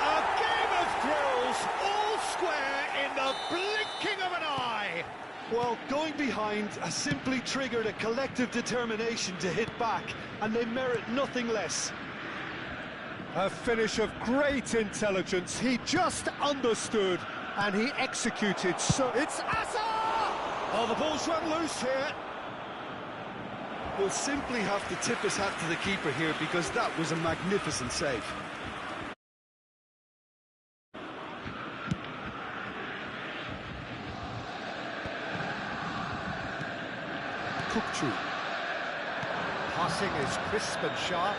A game of thrills, all square in the blinking of an eye. Well, going behind has simply triggered a collective determination to hit back, and they merit nothing less. A finish of great intelligence. He just understood, and he executed. So it's Asa! Oh, the ball's run loose here. We'll simply have to tip his hat to the keeper here because that was a magnificent save. Kirkchu. Passing is crisp and sharp.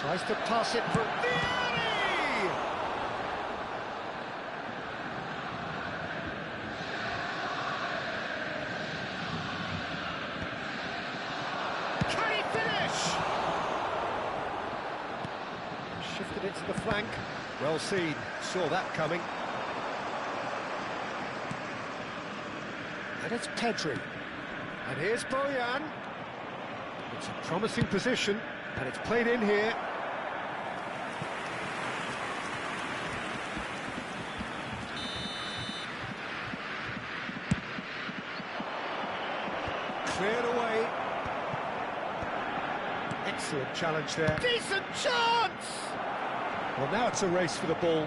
Tries to pass it for Vianney! Can he finish? Shifted it to the flank. Well seen. Saw that coming. And it's Pedri. And here's Bojan. It's a promising position, and it's played in here. Cleared away. Excellent challenge there. Decent chance! Well, now it's a race for the ball.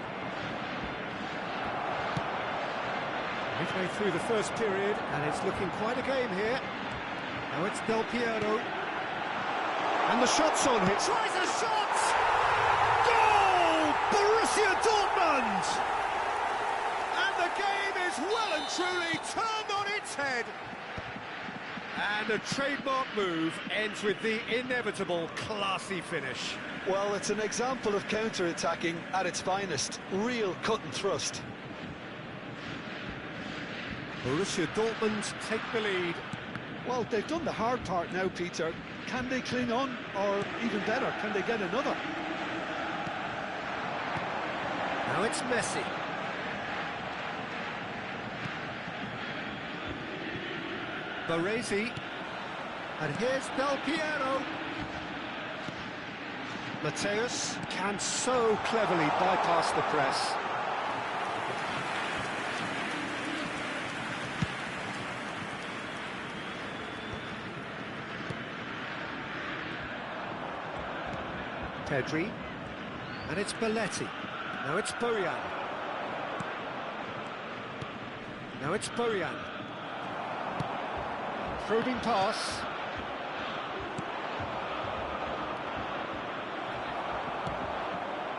Midway through the first period, and it's looking quite a game here. Now it's Del Piero. And the shot's on him. Tries a shot! Goal! Borussia Dortmund! And the game is well and truly turned on its head. And the trademark move ends with the inevitable classy finish. Well, it's an example of counter-attacking at its finest. Real cut and thrust. Borussia Dortmund take the lead. Well, they've done the hard part now, Peter. Can they cling on, or even better, can they get another? Now it's Messi. Baresi. And here's Del Piero. Mateus can so cleverly bypass the press. Pedri, and it's Belletti. Now it's Bojan. Now it's Bojan. Probing pass.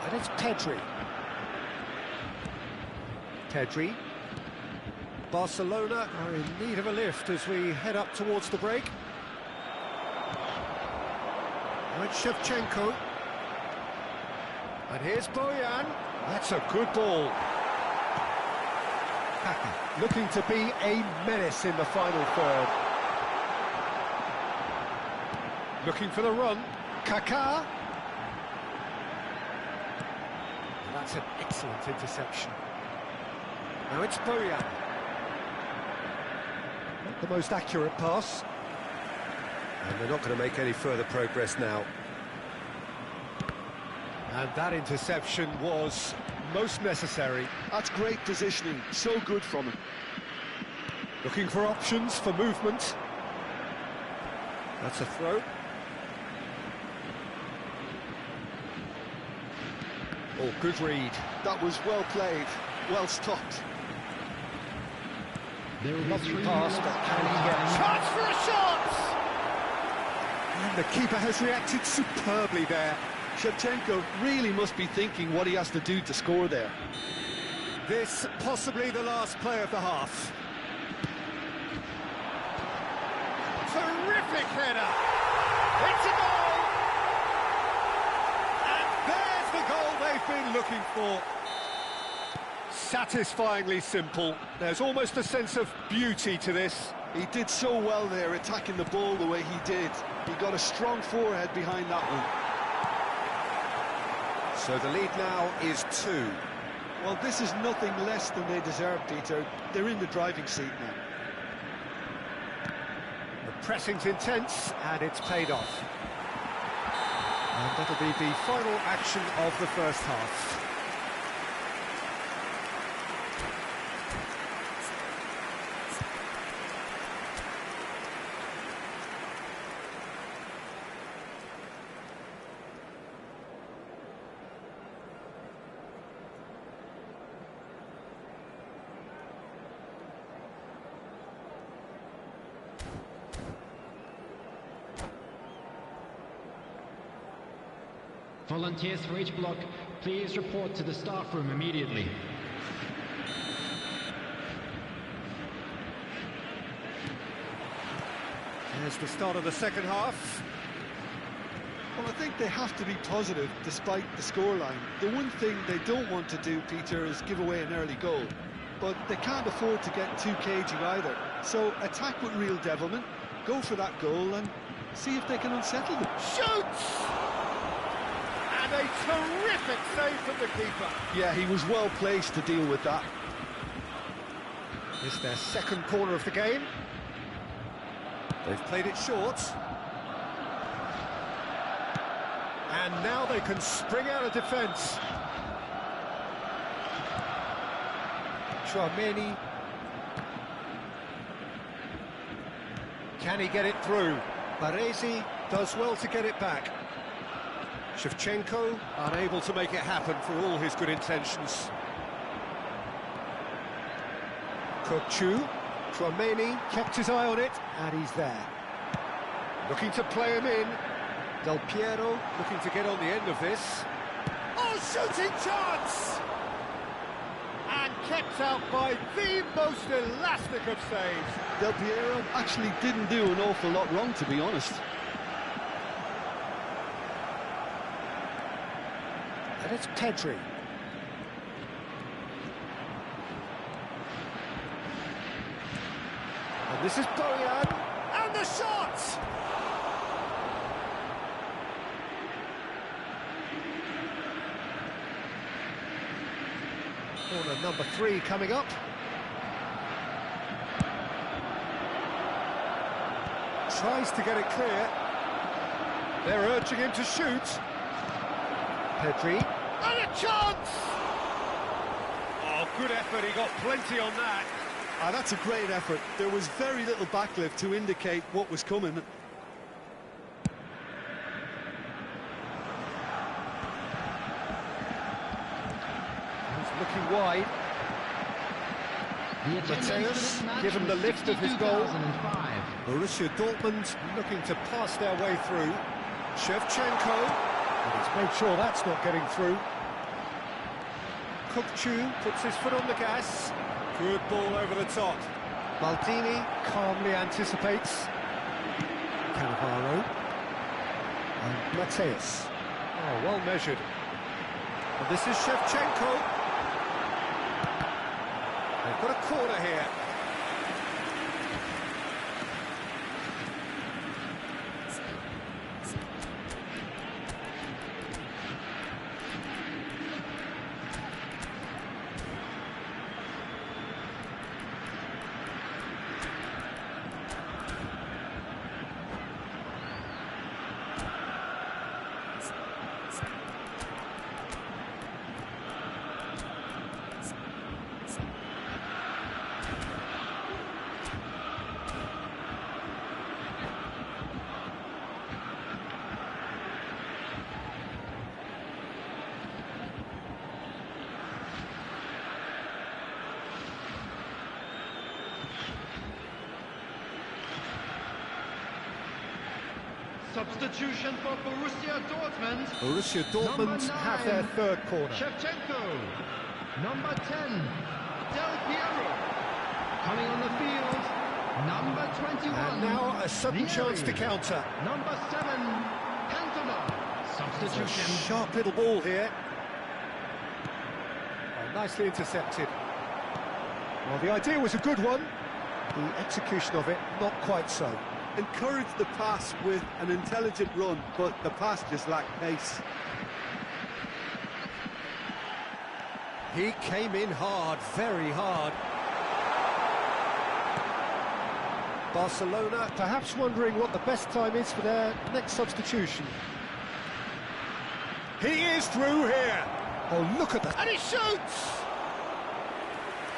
And it's Pedri. Pedri. Barcelona are in need of a lift as we head up towards the break. Now it's Shevchenko. And here's Bojan. That's a good ball. Kaka looking to be a menace in the final third. Looking for the run. Kaka. And that's an excellent interception. Now it's Bojan. Not the most accurate pass. And they're not going to make any further progress now. And that interception was most necessary. That's great positioning, so good from him. Looking for options for movement. That's a throw. Oh, good read. That was well played, well stopped. Lovely pass, but can he get a chance for a shot? And the keeper has reacted superbly there. Shevchenko really must be thinking what he has to do to score there. This possibly the last play of the half. Terrific header! It's a goal! And there's the goal they've been looking for. Satisfyingly simple. There's almost a sense of beauty to this. He did so well there, attacking the ball the way he did. He got a strong forehead behind that one. So the lead now is 2. Well, this is nothing less than they deserve, Peter. They're in the driving seat now. The pressing's intense, and it's paid off. And that'll be the final action of the first half. Volunteers for each block, please report to the staff room immediately. There's the start of the second half. Well, I think they have to be positive despite the scoreline. The one thing they don't want to do, Peter, is give away an early goal. But they can't afford to get too cagey either. So attack with real devilment, go for that goal and see if they can unsettle them. Shoots! And a terrific save from the keeper. Yeah, he was well placed to deal with that. It's their second corner of the game. They've played it short. And now they can spring out of defence. Chouameni. Can he get it through? Baresi does well to get it back. Shevchenko unable to make it happen for all his good intentions. Kokchu. Chouameni kept his eye on it, and he's there. Looking to play him in. Del Piero looking to get on the end of this. Oh, shooting chance! And kept out by the most elastic of saves. Del Piero actually didn't do an awful lot wrong, to be honest. And it's Pedri. And this is Bojan. And the shot! Corner number 3 coming up. Tries to get it clear. They're urging him to shoot. Pedri. And a chance! Oh, good effort. He got plenty on that. Ah, that's a great effort. There was very little backlift to indicate what was coming. Looking wide. Mateus given the lift of his goal. Borussia Dortmund looking to pass their way through. Shevchenko, and he's made sure that's not getting through. Kokchu puts his foot on the gas. Good ball over the top. Maldini calmly anticipates. Cannavaro. And Mateus. Oh, well measured. And this is Shevchenko. They've got a corner here. Substitution for Borussia Dortmund. Borussia Dortmund have their third corner. Shevchenko. Number 10, Del Piero. Coming on the field, number 21. And now a sudden chance to counter. Number 7, Cantona. Substitution. Sharp little ball here. Oh, nicely intercepted. Well, the idea was a good one. The execution of it, not quite so. Encouraged the pass with an intelligent run, but the pass just lacked pace. He came in hard, very hard. Barcelona perhaps wondering what the best time is for their next substitution. He is through here. Oh, look at that. And he shoots!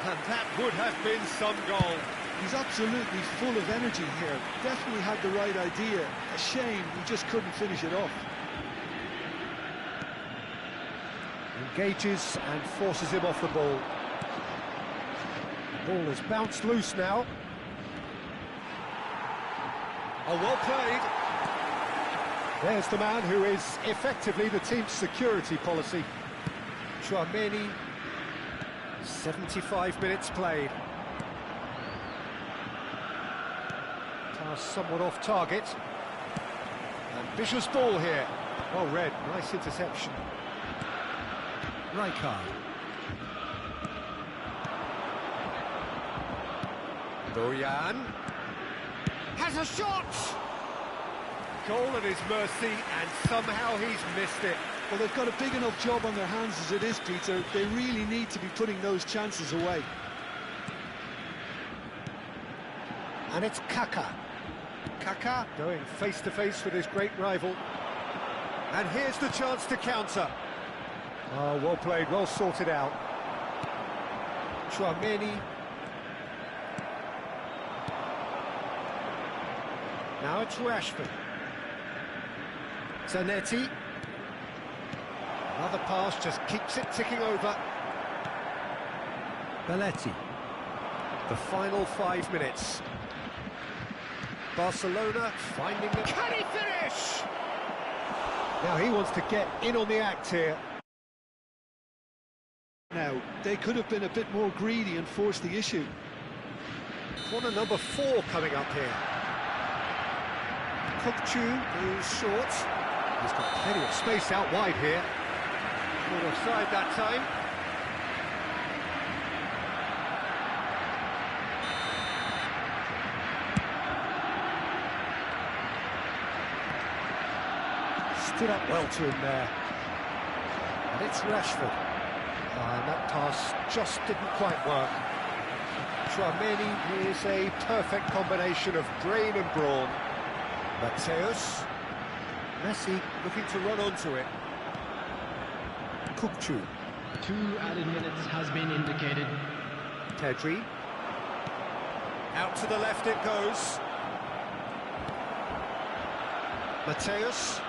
And that would have been some goal. He's absolutely full of energy here. Definitely had the right idea. A shame he just couldn't finish it off. Engages and forces him off the ball. The ball has bounced loose now. Oh, well played. There's the man who is effectively the team's security policy. Chouameni, 75 minutes played. Pass somewhat off target. Ambitious ball here. Well read, nice interception. Rijkaard. Bojan has a shot! Goal at his mercy, and somehow he's missed it. Well, they've got a big enough job on their hands as it is, Peter. They really need to be putting those chances away. And it's Kaka. Kaka going face-to-face with his great rival. And here's the chance to counter. Oh, well played, well sorted out. Chouameni. Now it's Rashford. Zanetti. Another pass just keeps it ticking over. Belletti. The final 5 minutes. Barcelona finding the... Can he finish? Now he wants to get in on the act here. Now, they could have been a bit more greedy and forced the issue. Corner number 4 coming up here. Kukchu goes short. He's got plenty of space out wide here. Not offside that time. Stood up well to him there. And it's Rashford. And that pass just didn't quite work. Chouameni is a perfect combination of brain and brawn. Mateus. Messi looking to run onto it. Kukchu. 2 added minutes has been indicated. Pedri. Out to the left it goes. Mateus.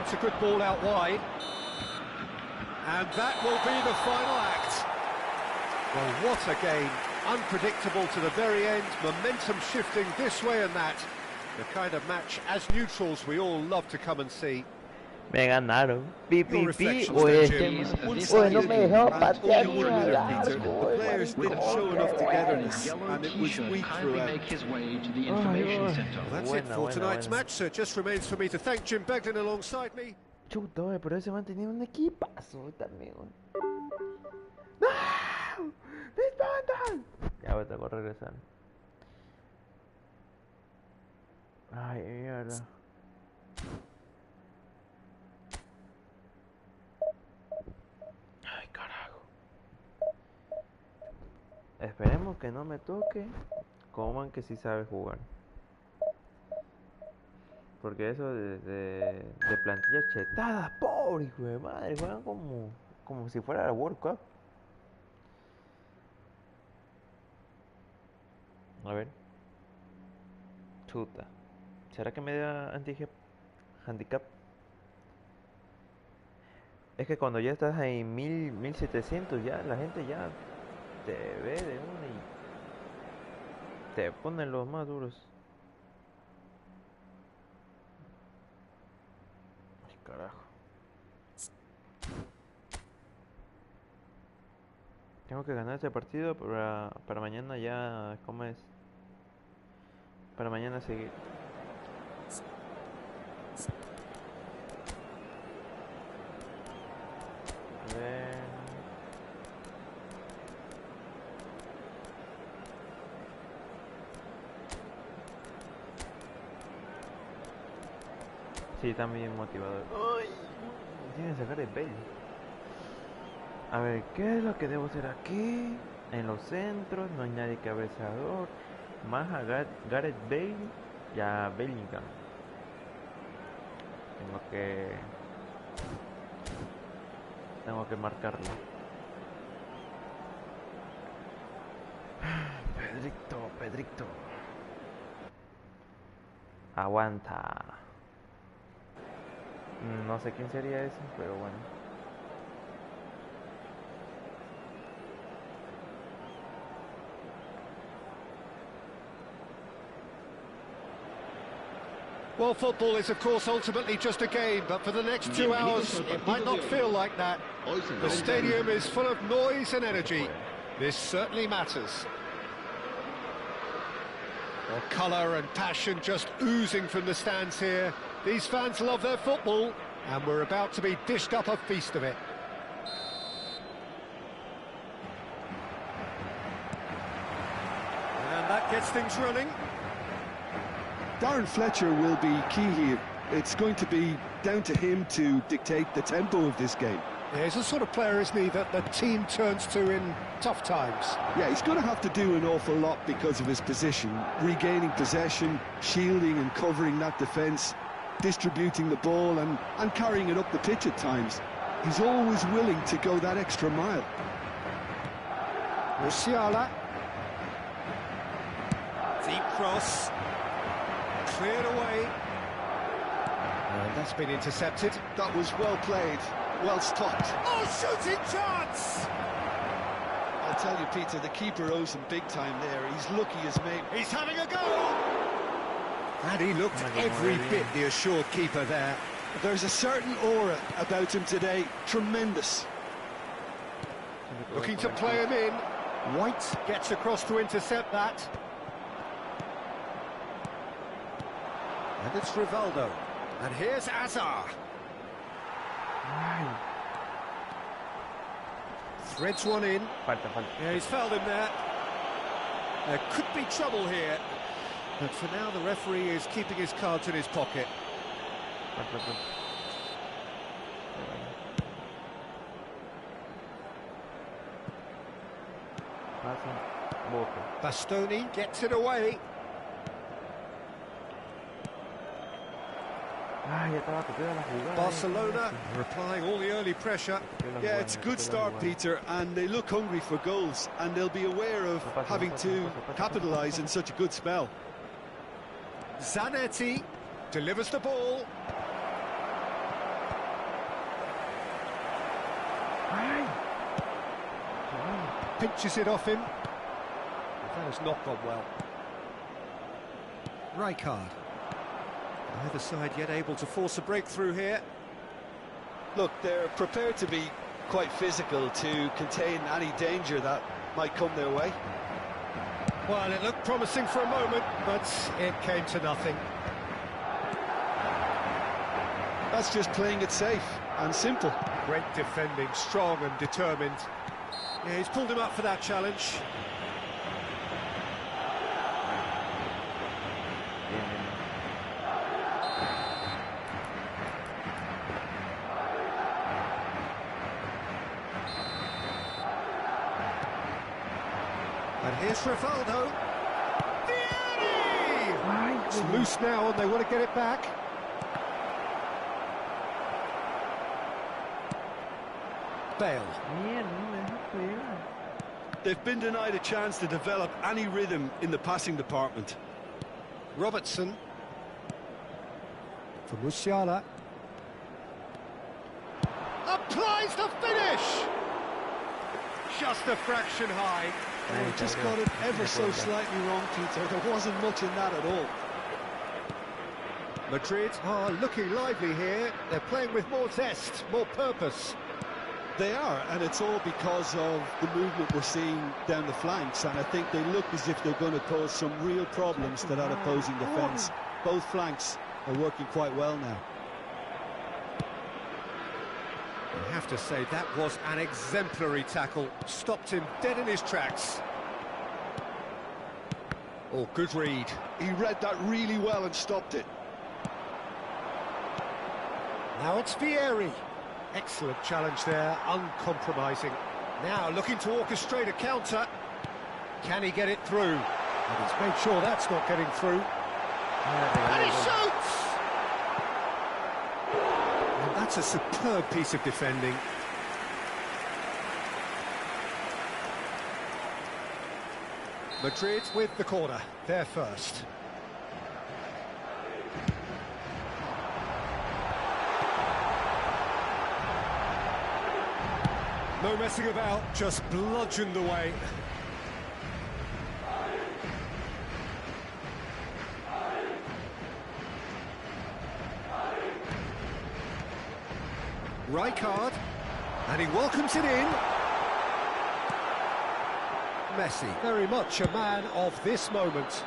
It's a good ball out wide. And that will be the final act. Well, what a game. Unpredictable to the very end. Momentum shifting this way and that. The kind of match, as neutrals, we all love to come and see. Me ganaron. Pi, pi, pi. Bueno, me dejaron patear ni The largo. players didn't show enough togetherness, Yellow and it was t-shirt weak kindly throughout. make his way to the information center. Well, that's it for tonight's match, so it just remains for me to thank Jim Beglin alongside me. Chuta, oye, pero ese man tenía un equipazo también. ¡No! ¡Disparan! Ya voy a tengo que regresar. Ay, mierda. Ay, carajo. Esperemos que no me toque como man que sí sabe jugar. Porque eso de plantillas chetadas, pobre hijo de madre, juegan como si fuera la World Cup. A ver. Chuta. ¿Será que me da handicap? Es que cuando ya estás en 1700 ya la gente ya te ve de una y te ponen los más duros. Ay, carajo. Tengo que ganar este partido para mañana ya, ¿cómo es? Para mañana seguir. A ver. Sí, también motivador. ¡Ay! Tiene que sacar el baile. A ver, ¿qué es lo que debo hacer aquí? En los centros no hay nadie cabezador. Más a Gareth Bale y a Bellingham. Tengo que marcarlo. Pedrito. Aguanta. No sé quién sería ese, pero bueno. Well, football is, of course, ultimately just a game, but for the next 2 hours, it might not feel like that. The stadium is full of noise and energy. This certainly matters. Well, colour and passion just oozing from the stands here. These fans love their football, and we're about to be dished up a feast of it. And that gets things running. Darren Fletcher will be key here. It's going to be down to him to dictate the tempo of this game. Yeah, he's the sort of player, isn't he, that the team turns to in tough times. Yeah, he's going to have to do an awful lot because of his position. Regaining possession, shielding and covering that defence, distributing the ball and carrying it up the pitch at times. He's always willing to go that extra mile. Musiala. Deep cross. Cleared away. And that's been intercepted. That was well played, well stopped. Oh, shooting chance! I'll tell you, Peter, the keeper owes him big time there. He's lucky his mate. He's having a go! And he looked every bit the assured keeper there. There's a certain aura about him today. Tremendous. Looking to play him in. White gets across to intercept that. And it's Rivaldo. And here's Hazard. Threads one in. Yeah, he's fouled him there. There could be trouble here. But for now, the referee is keeping his cards in his pocket. Bastoni gets it away. Barcelona are applying all the early pressure. Yeah, it's a good start, Peter, and they look hungry for goals, and they'll be aware of having to capitalise in such a good spell. Zanetti delivers the ball. Pinches it off him. That has not gone well. Rijkaard. Neither side yet able to force a breakthrough here. Look, they're prepared to be quite physical to contain any danger that might come their way. Well, it looked promising for a moment, but it came to nothing. That's just playing it safe and simple. Great defending, strong and determined. Yeah, he's pulled him up for that challenge. And here's Rivaldo. Vieri! It's loose now and they want to get it back. Bale. They've been denied a chance to develop any rhythm in the passing department. Robertson. For Musiala. Applies the finish! Just a fraction high. Oh, just got it ever so slightly wrong, Peter. There wasn't much in that at all. Madrid are looking lively here. They're playing with more zest, more purpose. They are, and it's all because of the movement we're seeing down the flanks, and I think they look as if they're going to cause some real problems to that opposing defence. Both flanks are working quite well now. I have to say, that was an exemplary tackle. Stopped him dead in his tracks. Oh, good read. He read that really well and stopped it. Now it's Vieri. Excellent challenge there, uncompromising. Now looking to orchestrate a counter. Can he get it through? And he's made sure that's not getting through. And he shoots! And that's a superb piece of defending. Madrid with the corner, they're first. No messing about, just bludgeoned away. Rijkaard, and he welcomes it in. Messi, very much a man of this moment.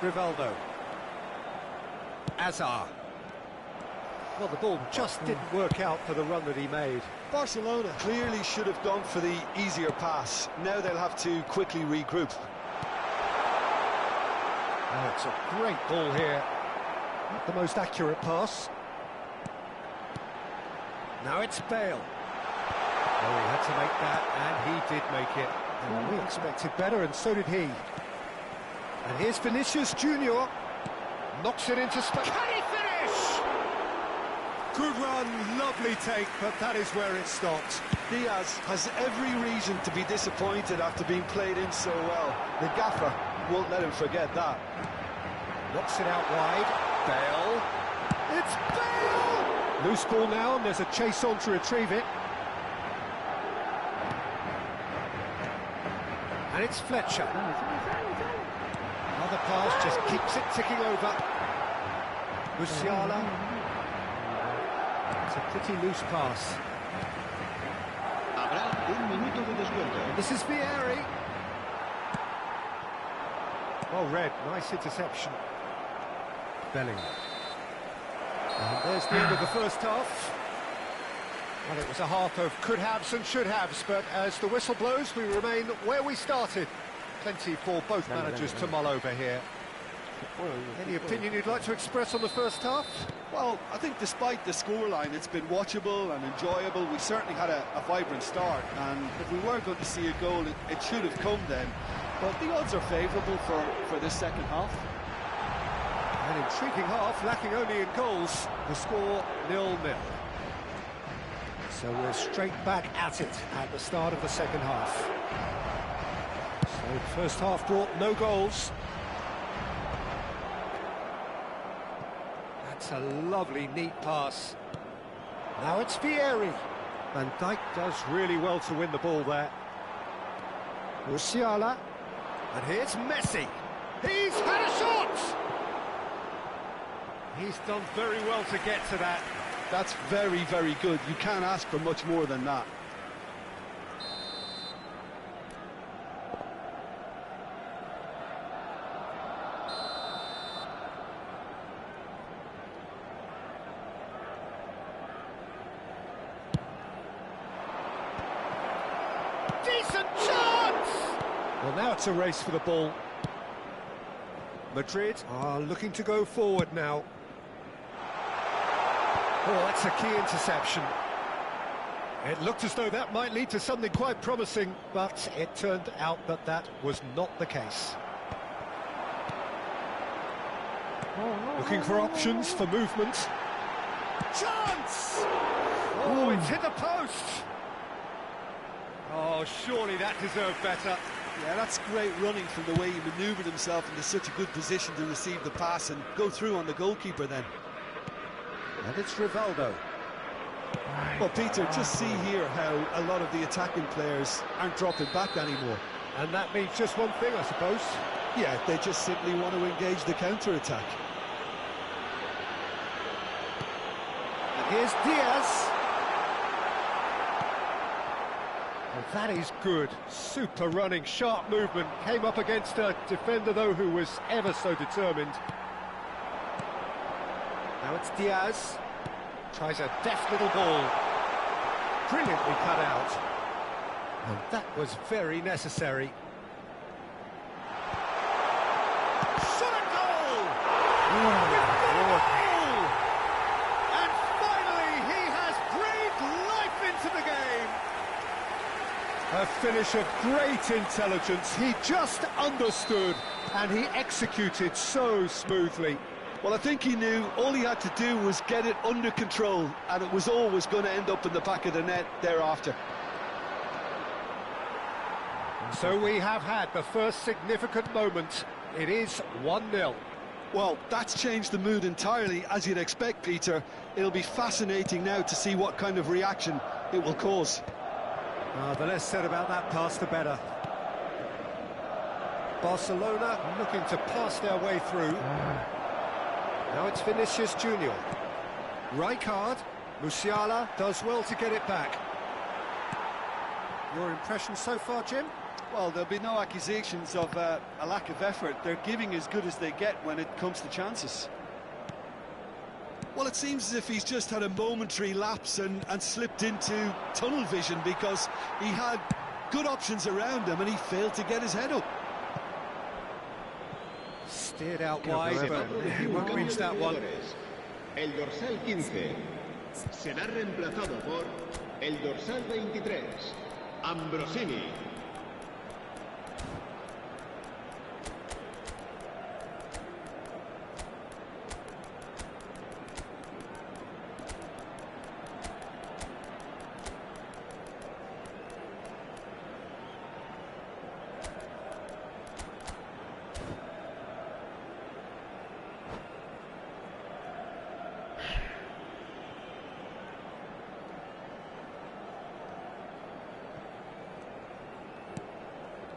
Rivaldo. Hazard. Well, the ball just didn't work out for the run that he made. Barcelona clearly should have gone for the easier pass. Now they'll have to quickly regroup. Oh, it's a great ball here. Not the most accurate pass. Now it's Bale. Oh, he had to make that, and he did make it. And we expected better, and so did he. And here's Vinicius Junior. Knocks it into space. Can he finish? Good run, lovely take, but that is where it stopped. Diaz has every reason to be disappointed after being played in so well. The gaffer won't let him forget that. Knocks it out wide. Bale. It's Bale! Loose ball now, and there's a chase on to retrieve it. And it's Fletcher. Another pass just keeps it ticking over. Musiala. It's a pretty loose pass. Habrá un minuto de descuento. This is Vieri. Well read, nice interception. Bellingham. And there's the end of the first half. Well, it was a half of could-haves and should-haves, but as the whistle blows, we remain where we started. Plenty for both managers to mull over here. Any opinion you'd like to express on the first half? Well, I think despite the scoreline, it's been watchable and enjoyable. We certainly had a vibrant start, and if we were going to see a goal, it should have come then. But the odds are favourable for this second half. An intriguing half, lacking only in goals. The score 0-0. So we're straight back at it at the start of the second half. So the first half brought no goals. That's a lovely, neat pass. Now it's Vieri. Van Dijk does really well to win the ball there. Musiala. And here's Messi. He's had a shot! He's done very well to get to that. That's very, very good. You can't ask for much more than that. Decent chance! Well, now it's a race for the ball. Madrid are looking to go forward now. Oh, that's a key interception. It looked as though that might lead to something quite promising, but it turned out that that was not the case. Looking for options for movement. Chance! Oh, it's hit the post! Oh, surely that deserved better. Yeah, that's great running from the way he manoeuvred himself into such a good position to receive the pass and go through on the goalkeeper then. And it's Rivaldo. Well, Peter, just see here how a lot of the attacking players aren't dropping back anymore. And that means just one thing, I suppose. Yeah, they just simply want to engage the counter-attack. And here's Diaz. And that is good. Super running, sharp movement. Came up against a defender, though, who was ever so determined. Now it's Diaz. Tries a deft little ball. Brilliantly cut out. And that was very necessary. Shot a goal! Goal! And finally he has breathed life into the game. A finish of great intelligence. He just understood and he executed so smoothly. Well, I think he knew all he had to do was get it under control, and it was always going to end up in the back of the net thereafter. So we have had the first significant moment. It is 1-0. Well, that's changed the mood entirely, as you'd expect, Peter. It'll be fascinating now to see what kind of reaction it will cause. The less said about that pass, the better. Barcelona looking to pass their way through. Now it's Vinicius Junior. Rijkaard. Musiala does well to get it back. Your impression so far, Jim? Well, there'll be no accusations of a lack of effort. They're giving as good as they get when it comes to chances. Well, it seems as if he's just had a momentary lapse and slipped into tunnel vision, because he had good options around him and he failed to get his head up. Steered out wide, but he won't reach that one. El dorsal 15. será reemplazado por el dorsal 23, Ambrosini.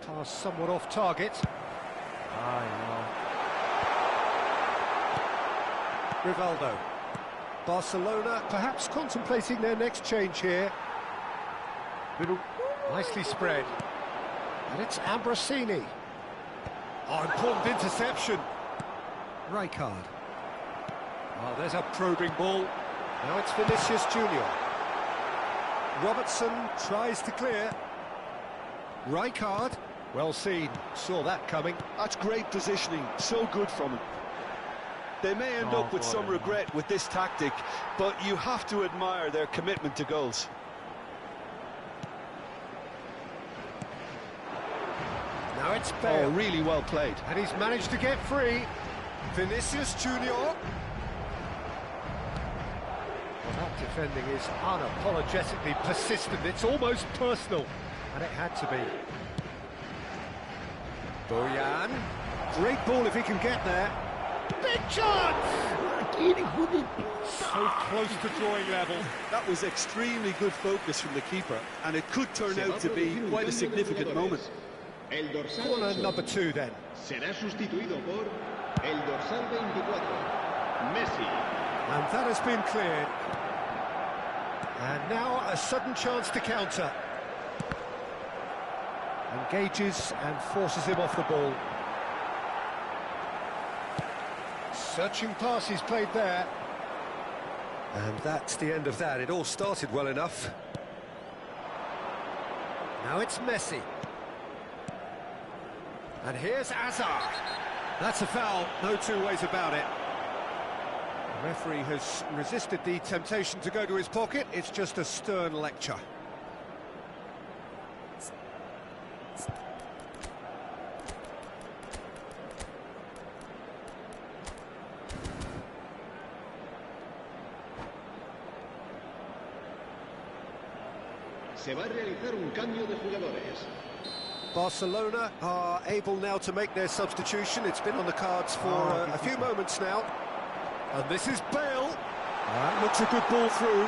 Pass somewhat off target. Ay, no. Rivaldo. Barcelona perhaps contemplating their next change here. Pero, Nicely spread. And it's Ambrosini. Oh, important interception. Rijkaard. Oh, there's a probing ball. Now it's Vinicius Junior. Robertson tries to clear. Rijkaard. Well seen. Saw that coming. That's great positioning, so good from him. They may end up with some regret with this tactic, but you have to admire their commitment to goals. Now it's Oh, Bale. really well played. And he's managed to get free. Vinicius Junior. Well, that defending is unapologetically persistent. It's almost personal. And it had to be. Bojan. Great ball if he can get there. Big chance! So close to drawing level. That was extremely good focus from the keeper, and it could turn out to be quite a significant moment. El dorsal Corner 8 number 2 then. será sustituido por el dorsal 24, Messi. And that has been cleared. And now a sudden chance to counter. Engages and forces him off the ball. Searching pass he's played there. And that's the end of that. It all started well enough. Now it's Messi. And here's Hazard. That's a foul, no two ways about it. The referee has resisted the temptation to go to his pocket. It's just a stern lecture. Se va a realizar un cambio de jugadores. Barcelona are able now to make their substitution. It's been on the cards for a few moments now. And this is Bale. That looks a good ball through.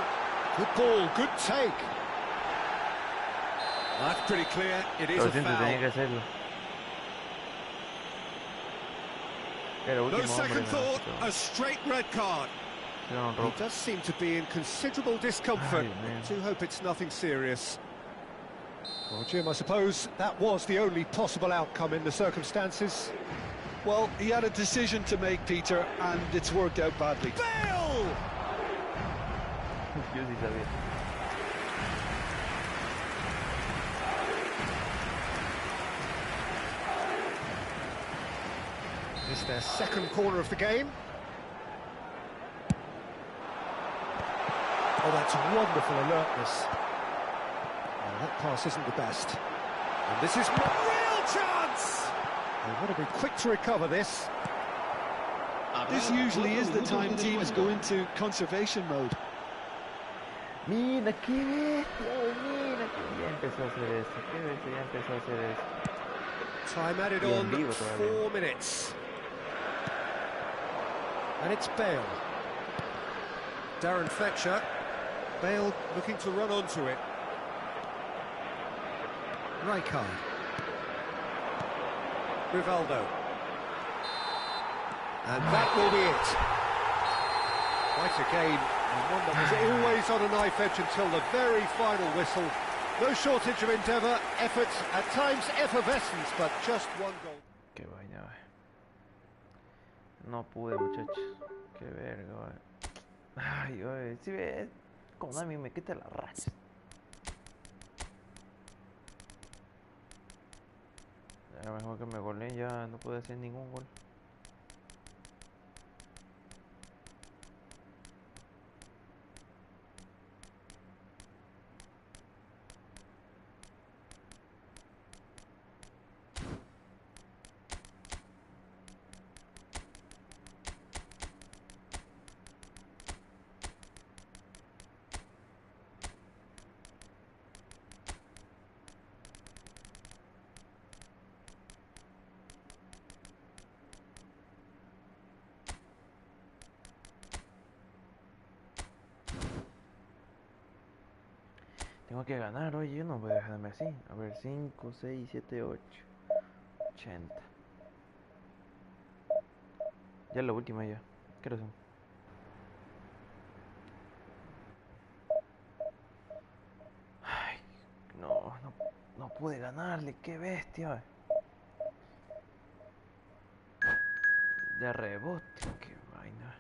Good ball, good take. That's pretty clear. It is Lo a siento, tenía foul. que hacerlo. Era No último hombre, second no, thought, pero a straight red card. era un He rojo. does seem to be in considerable discomfort. Ay, man. I do hope it's nothing serious. Well, Jim, I suppose that was the only possible outcome in the circumstances. Well, he had a decision to make, Peter, and it's worked out badly. Bale! Yo sí sabía. This is their second corner of the game. Oh, that's wonderful alertness. Oh, that pass isn't the best. And this is a real chance! They want to be quick to recover this. This usually is the time teams go into conservation mode. Mira, qué bestia, mira, que ya empezó a hacer eso, qué bestia, ya empezó a hacer eso. Time added Y en on, vivo todavía. 4 minutes. And it's Bale. Darren Fletcher. Bale looking to run onto it. Rijkaard. Rivaldo. And that will be it. Quite a game, and one that was always on a knife edge until the very final whistle. No shortage of endeavour, effort, at times effervescence, but just one goal. Qué vaina, güey. No pude, muchachos. Qué verga, güey. Ay, güey, si ves, Konami me quita la racha. Ya mejor que me goleen, ya no pude hacer ningún gol. Tengo que ganar, oye, yo no voy a dejarme así. A ver, 5, 6, 7, 8, 80. Ya es la última ya. ¿Qué hora son? Ay, no pude ganarle, qué bestia. De rebote, qué vaina.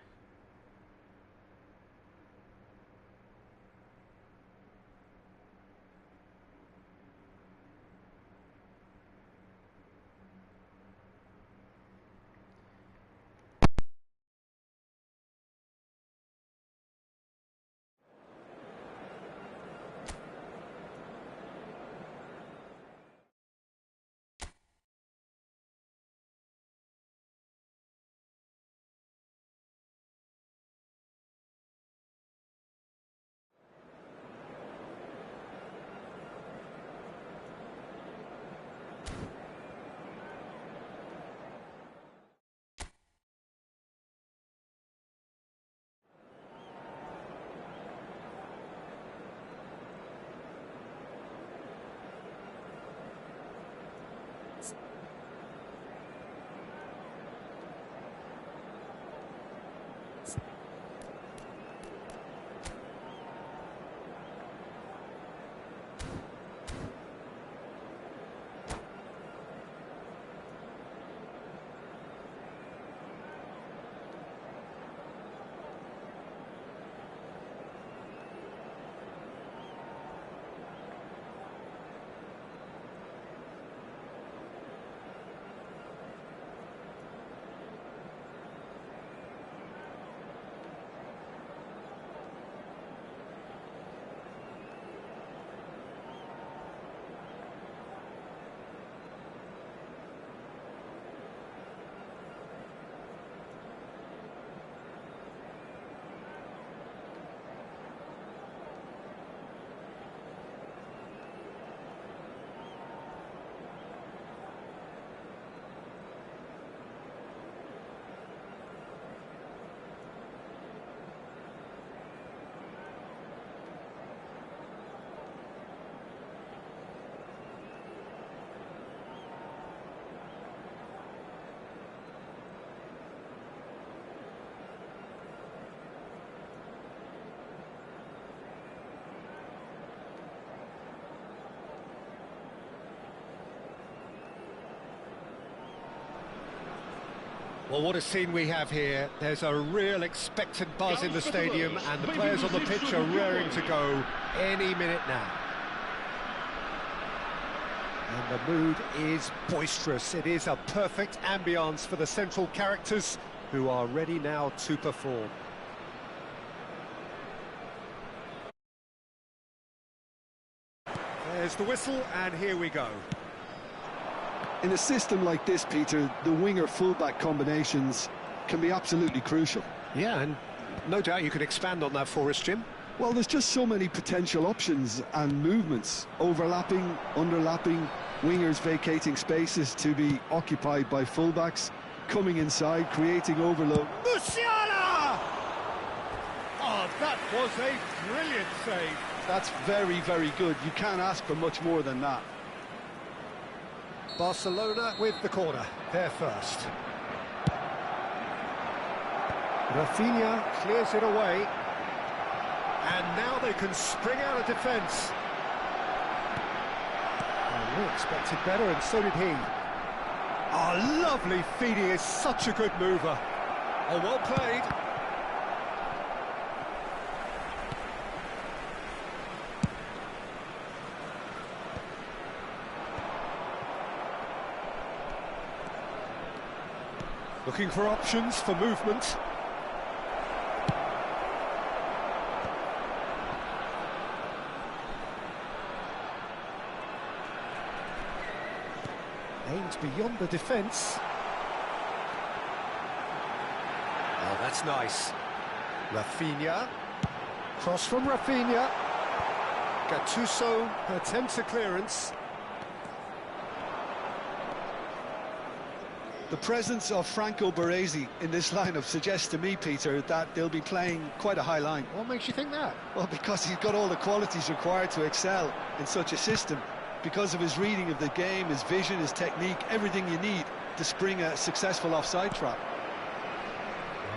Well, what a scene we have here. There's a real expectant buzz in the stadium, and the players on the pitch are raring to go any minute now. And the mood is boisterous. It is a perfect ambience for the central characters, who are ready now to perform. There's the whistle, and here we go. In a system like this, Peter, the winger-fullback combinations can be absolutely crucial. Yeah, and no doubt you can expand on that for us, Jim. Well, there's just so many potential options and movements. Overlapping, underlapping, wingers vacating spaces to be occupied by fullbacks, coming inside, creating overload. Musiala! Oh, that was a brilliant save. That's very, very good. You can't ask for much more than that. Barcelona with the corner, they're first. Rafinha clears it away. And now they can spring out of defence. Well, we expected better, and so did he. Oh, lovely feed, he is such a good mover. Oh, well played. Looking for options for movement. Aimed beyond the defence. Oh, that's nice. Rafinha. Cross from Rafinha. Gattuso attempts a clearance. The presence of Franco Baresi in this lineup suggests to me, Peter, that they'll be playing quite a high line. What makes you think that? Well, because he's got all the qualities required to excel in such a system. Because of his reading of the game, his vision, his technique, everything you need to spring a successful offside trap.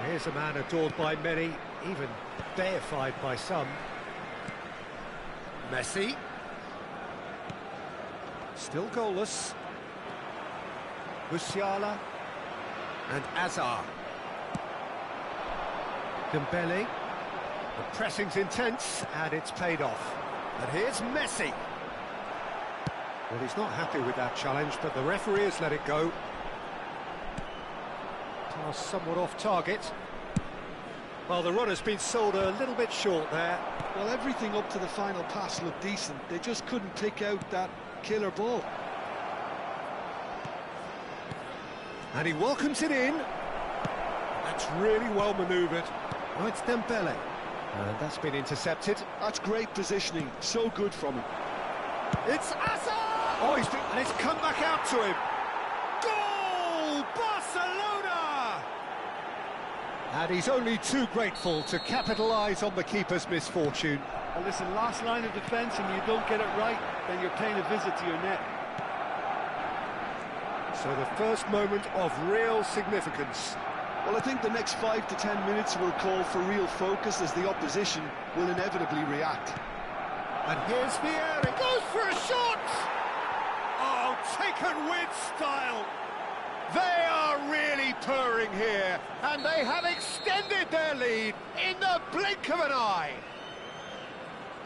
Here's a man adored by many, even deified by some. Messi. Still goalless. Musiala and Azar. Dembele. The pressing's intense and it's paid off. And here's Messi. Well, he's not happy with that challenge, but the referee has let it go. Pass somewhat off target. Well, the run has been sold a little bit short there. Well, everything up to the final pass looked decent. They just couldn't pick out that killer ball. And he welcomes it in. That's really well manoeuvred. Oh, it's Dembele. And that's been intercepted. That's great positioning. So good from him. It's Azar! Oh, and it's come back out to him. Goal! Barcelona! And he's only too grateful to capitalise on the keeper's misfortune. Well, listen, last line of defence and you don't get it right, then you're paying a visit to your net. So the first moment of real significance. Well, I think the next 5 to 10 minutes will call for real focus as the opposition will inevitably react. And here's Vieira. Goes for a shot! Oh, taken with style! They are really purring here, and they have extended their lead in the blink of an eye.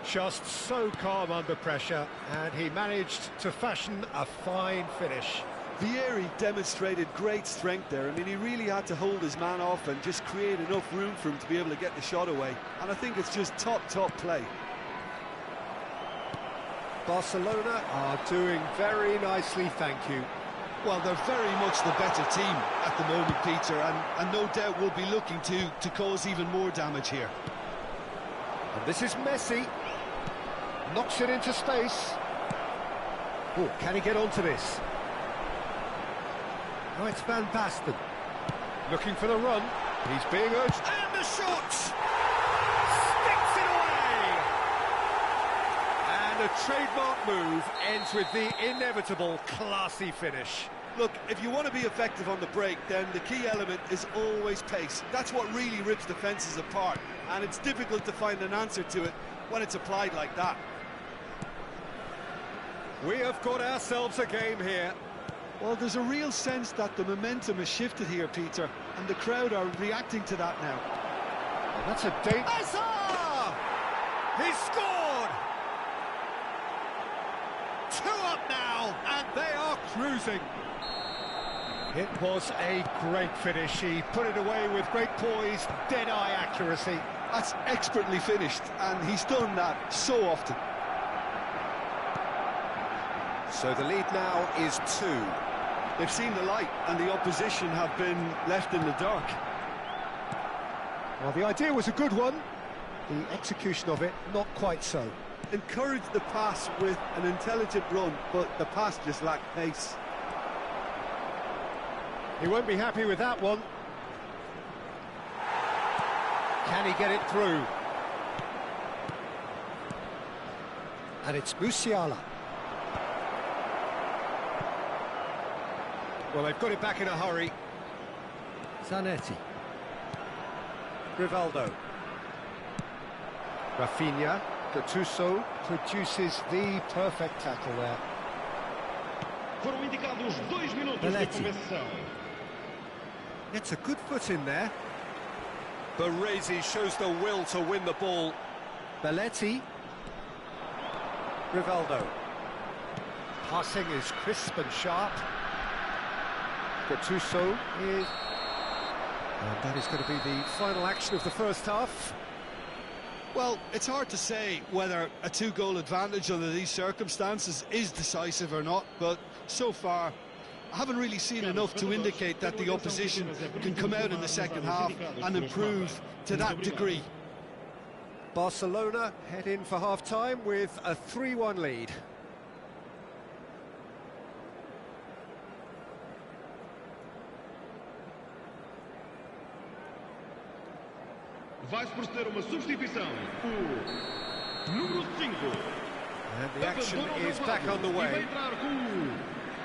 Just so calm under pressure, and he managed to fashion a fine finish. Vieira demonstrated great strength there. I mean, he really had to hold his man off and just create enough room for him to be able to get the shot away. And I think it's just top play. Barcelona are doing very nicely, thank you. Well, they're very much the better team at the moment, Peter, and no doubt will be looking to cause even more damage here. And this is Messi. Knocks it into space. Oh, can he get onto this? Oh, it's Van Basten. Looking for the run. He's being urged. And the shot! Sticks it away! And a trademark move ends with the inevitable classy finish. Look, if you want to be effective on the break, then the key element is always pace. That's what really rips defences apart, and it's difficult to find an answer to it when it's applied like that. We have got ourselves a game here. Well, there's a real sense that the momentum has shifted here, Peter, and the crowd are reacting to that now. Oh, that's a date. Azar! He scored! 2 up now, and they are cruising. It was a great finish. He put it away with great poise, dead-eye accuracy. That's expertly finished, and he's done that so often. So the lead now is 2. They've seen the light, and the opposition have been left in the dark. Well, the idea was a good one. The execution of it, not quite so. Encouraged the pass with an intelligent run, but the pass just lacked pace. He won't be happy with that one. Can he get it through? And it's Musiala. Well, they've got it back in a hurry. Zanetti. Rivaldo. Rafinha. Gattuso produces the perfect tackle there. Foram indicados 2 minutos de Belletti. compensação. Gets a good foot in there. Baresi shows the will to win the ball. Belletti. Rivaldo. Passing is crisp and sharp. Gattuso is... And that is going to be the final action of the first half. Well, it's hard to say whether a 2-goal advantage under these circumstances is decisive or not, but so far I haven't really seen enough to indicate that the opposition can come out in the second half and improve to that degree. Barcelona head in for half-time with a 3-1 lead. Vais proceder uma substituição. O número 5. And the action is back on the E vai way. entrar com o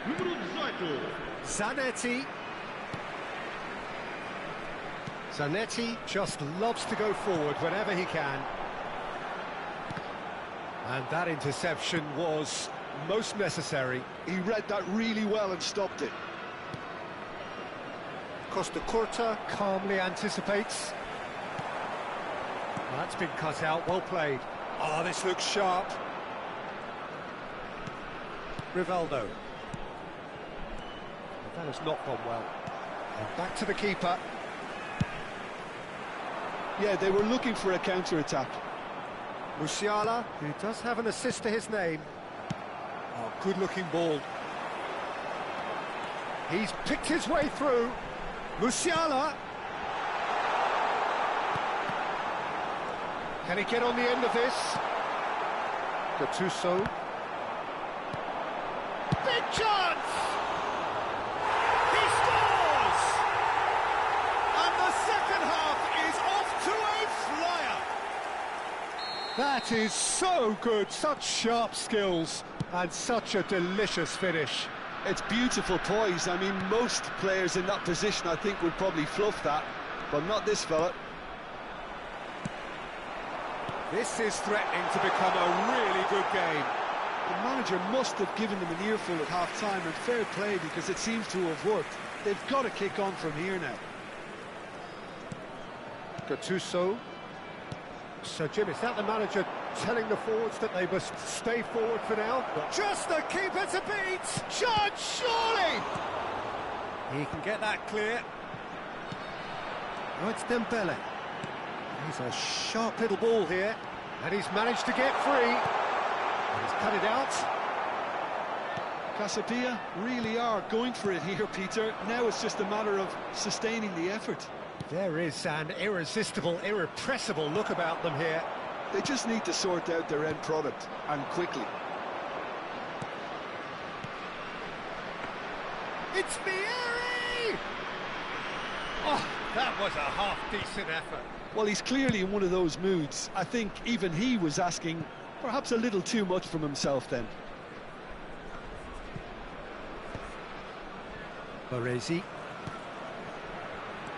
número 18. Zanetti. Zanetti just loves to go forward whenever he can. And that interception was most necessary. He read that really well and stopped it. Costa Curta calmly anticipates. That's been cut out, well played. Oh, this looks sharp. Rivaldo. That has not gone well. And back to the keeper. Yeah, they were looking for a counter-attack. Musiala, who does have an assist to his name. Oh, good-looking ball. He's picked his way through. Musiala. Can he get on the end of this? Gattuso. Big chance! He scores! And the second half is off to a flyer. That is so good, such sharp skills, and such a delicious finish. It's beautiful poise. I mean, most players in that position, I think, would probably fluff that, but not this fella. This is threatening to become a really good game. The manager must have given them an earful at half-time, and fair play, because it seems to have worked. They've got to kick on from here now. Gattuso. So, Jim, is that the manager telling the forwards that they must stay forward for now? Just the keeper to beat! Judge, surely! He can get that clear. Oh, it's Dembele. He's a sharp little ball here, and he's managed to get free. And he's cut it out. Casapia really are going for it here, Peter. Now it's just a matter of sustaining the effort. There is an irresistible, irrepressible look about them here. They just need to sort out their end product, and quickly. It's Vieri! Oh, that was a half-decent effort. Well, he's clearly in one of those moods. I think even he was asking perhaps a little too much from himself then. Baresi.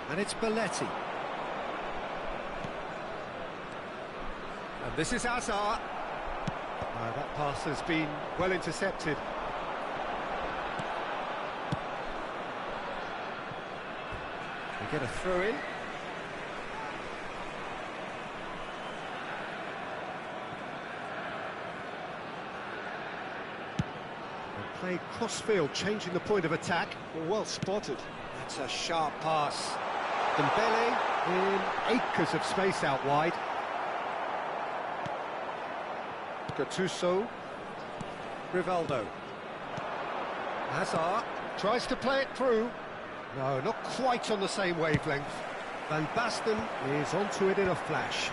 And it's Belletti. And this is Hazard. That pass has been well intercepted. They get a throw in. They play cross-field, changing the point of attack. Well spotted. That's a sharp pass. Dembele in acres of space out wide. Gattuso. Rivaldo. Hazard tries to play it through. No, not quite on the same wavelength. Van Basten is onto it in a flash.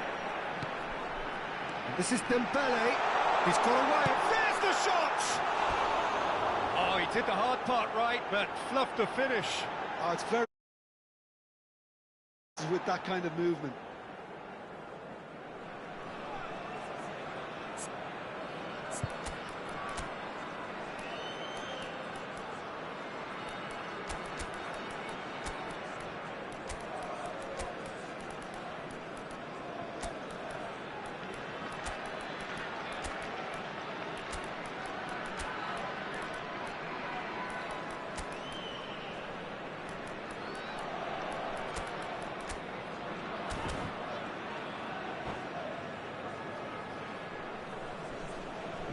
And this is Dembele. He's got away. There's the shot! Oh, he did the hard part right, but fluffed the finish. Oh, it's very with that kind of movement.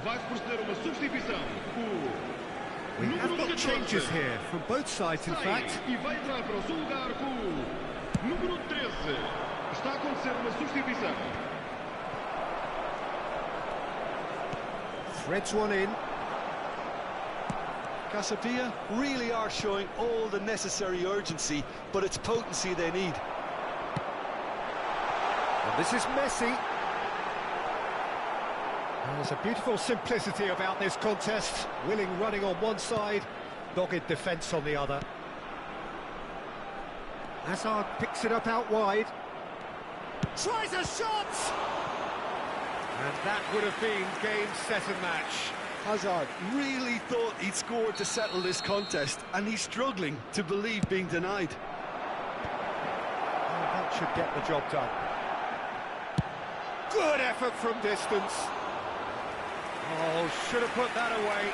Vai proceder uma substituição. O We have número got 14. changes here from both sides, in Sai fact. e vai entrar para o seu lugar com o número 13. Está a acontecer uma substituição. Threads one in. Casapia really are showing all the necessary urgency, but it's potency they need. And this is Messi. There's a beautiful simplicity about this contest. Willing running on one side, dogged defence on the other. Hazard picks it up out wide. Tries a shot! And that would have been game, set and match. Hazard really thought he'd scored to settle this contest, and he's struggling to believe being denied. Oh, that should get the job done. Good effort from distance. Oh, should have put that away.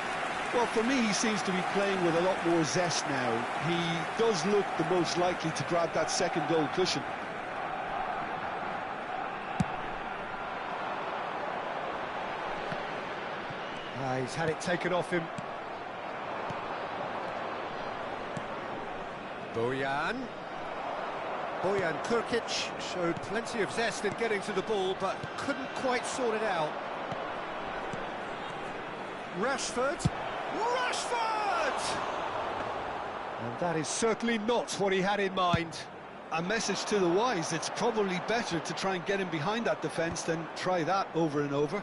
Well, for me, he seems to be playing with a lot more zest now. He does look the most likely to grab that second goal cushion. He's had it taken off him. Bojan Kurkic showed plenty of zest in getting to the ball, but couldn't quite sort it out. Rashford! And that is certainly not what he had in mind. A message to the wise: it's probably better to try and get him behind that defence than try that over and over.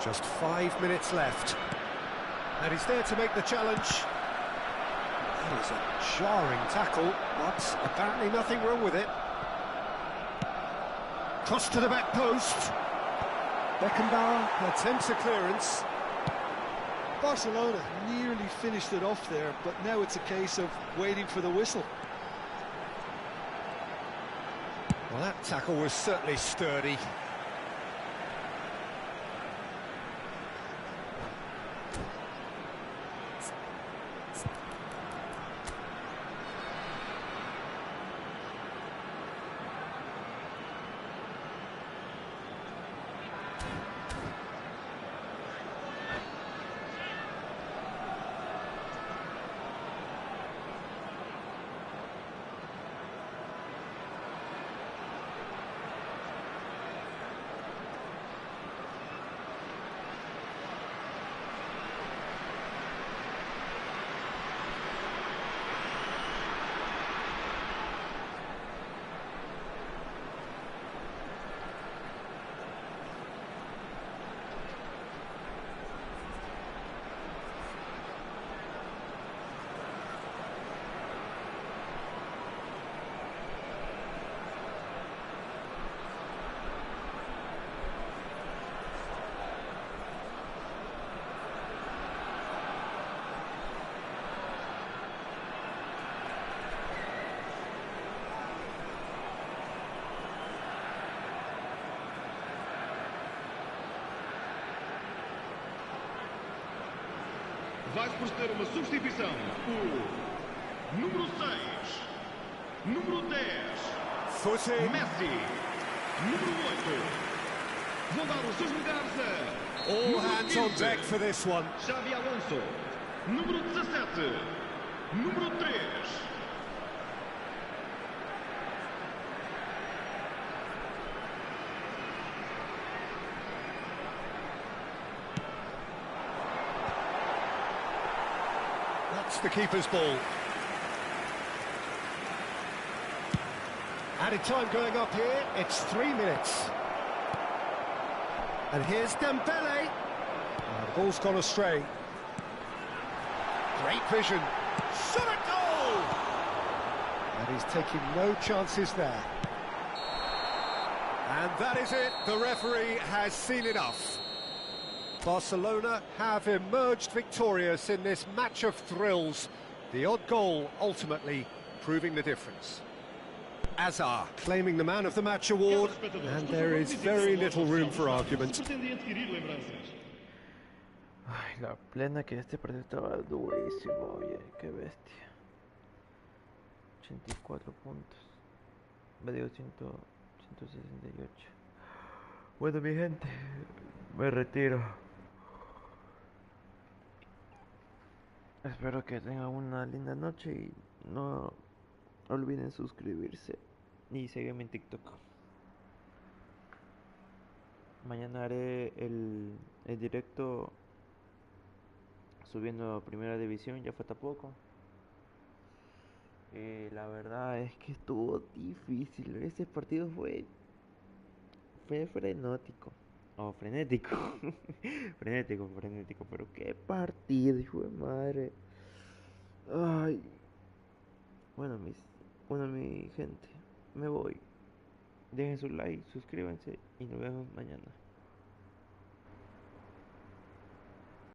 Just 5 minutes left. And he's there to make the challenge. That is a jarring tackle, but apparently nothing wrong with it. Cross to the back post. Beckenbauer attempts a clearance. Barcelona nearly finished it off there, but now it's a case of waiting for the whistle. Well, that tackle was certainly sturdy. Vai proceder uma substituição. O número 6, número 10, Footing. Messi, número 8. Vão dar os seus lugares a... All hands on deck for this one. Xavi Alonso, número 17, número 3. That's the keeper's ball. Added time going up here, it's 3 minutes. And here's Dembele. The ball's gone astray. Great vision. Shot at goal! And he's taking no chances there. And that is it, the referee has seen enough. Barcelona have emerged victorious in this match of thrills. The odd goal ultimately proving the difference. Hazard claiming the Man of the Match award, and there is very little room for argument. Ay, la plena que este partido estaba durísimo, oye, qué bestia. 84 puntos. Me digo 168. Bueno, mi gente, me retiro. Espero que tengan una linda noche y no olviden suscribirse y seguirme en TikTok. Mañana haré el directo subiendo primera división, ya falta poco. La verdad es que estuvo difícil. Este partido fue frenético. Frenético. Pero qué partido, hijo de madre. Ay. Bueno, mi gente, me voy. Dejen su like, suscríbanse y nos vemos mañana.